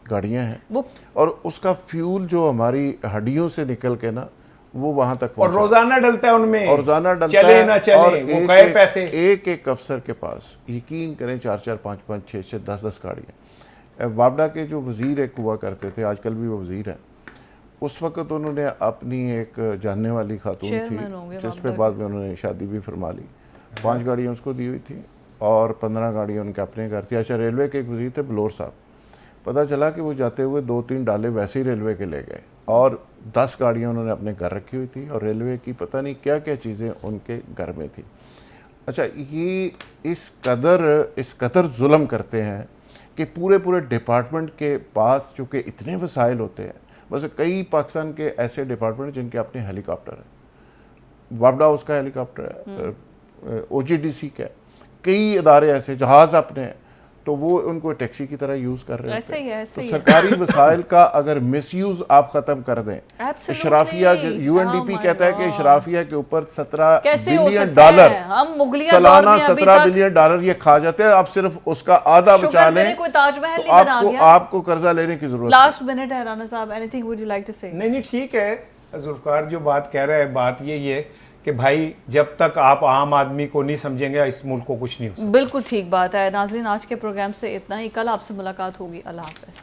गाड़ियाँ हैं, और उसका फ्यूल जो हमारी हड्डियों से निकल के ना वो वहां तक और रोजाना डलता है उनमें, और रोजाना डलता चले है ना चले, और वो कई पैसे एक अफसर के पास यकीन करें 4-4, 5-5, 6-6, 10-10 गाड़ियाँ। बाबडा के जो वजीर एक हुआ करते थे, आजकल भी वो वजीर हैं, उस वक्त उन्होंने अपनी एक जानने वाली खातून थी जिस पे बाद में उन्होंने शादी भी फरमा ली, 5 गाड़ियाँ उसको दी हुई थी और 15 गाड़ियाँ उनके अपने घर थी। अच्छा, रेलवे के एक वजीर थे बलोर साहब, पता चला कि वो जाते हुए 2-3 डाले वैसे ही रेलवे के ले गए और 10 गाड़ियाँ उन्होंने अपने घर रखी हुई थी और रेलवे की पता नहीं क्या क्या चीज़ें उनके घर में थी। अच्छा, ये इस कदर जुल्म करते हैं कि पूरे डिपार्टमेंट के पास चूँकि इतने वसाइल होते हैं, बस कई पाकिस्तान के ऐसे डिपार्टमेंट जिनके अपने हेलीकॉप्टर हैं, बाबडा उसका हेलीकॉप्टर है, OGDC का, कई इदारे ऐसे जहाज़ अपने हैं, तो वो उनको टैक्सी की तरह यूज कर रहे हैं। तो सरकारी वसाइल का अगर मिसयूज आप खत्म कर दें, इशराफिया, UNDP कहता है कि इशराफिया के ऊपर 17 बिलियन डॉलर सालाना, 17 बिलियन डॉलर ये खा जाते हैं। आप सिर्फ उसका आधा बचा लें तो आपको कर्जा लेने की जरूरत। लास्ट मिनट है राना साहब, anything would you like to say? नहीं, ठीक है, जुल्फकार जो बात कह रहा है, बात यही है कि भाई जब तक आप आम आदमी को नहीं समझेंगे इस मुल्क को कुछ नहीं हो सकता। बिल्कुल ठीक बात है। नाज़रीन, आज के प्रोग्राम से इतना ही, कल आपसे मुलाकात होगी। अल्लाह हाफ़िज़।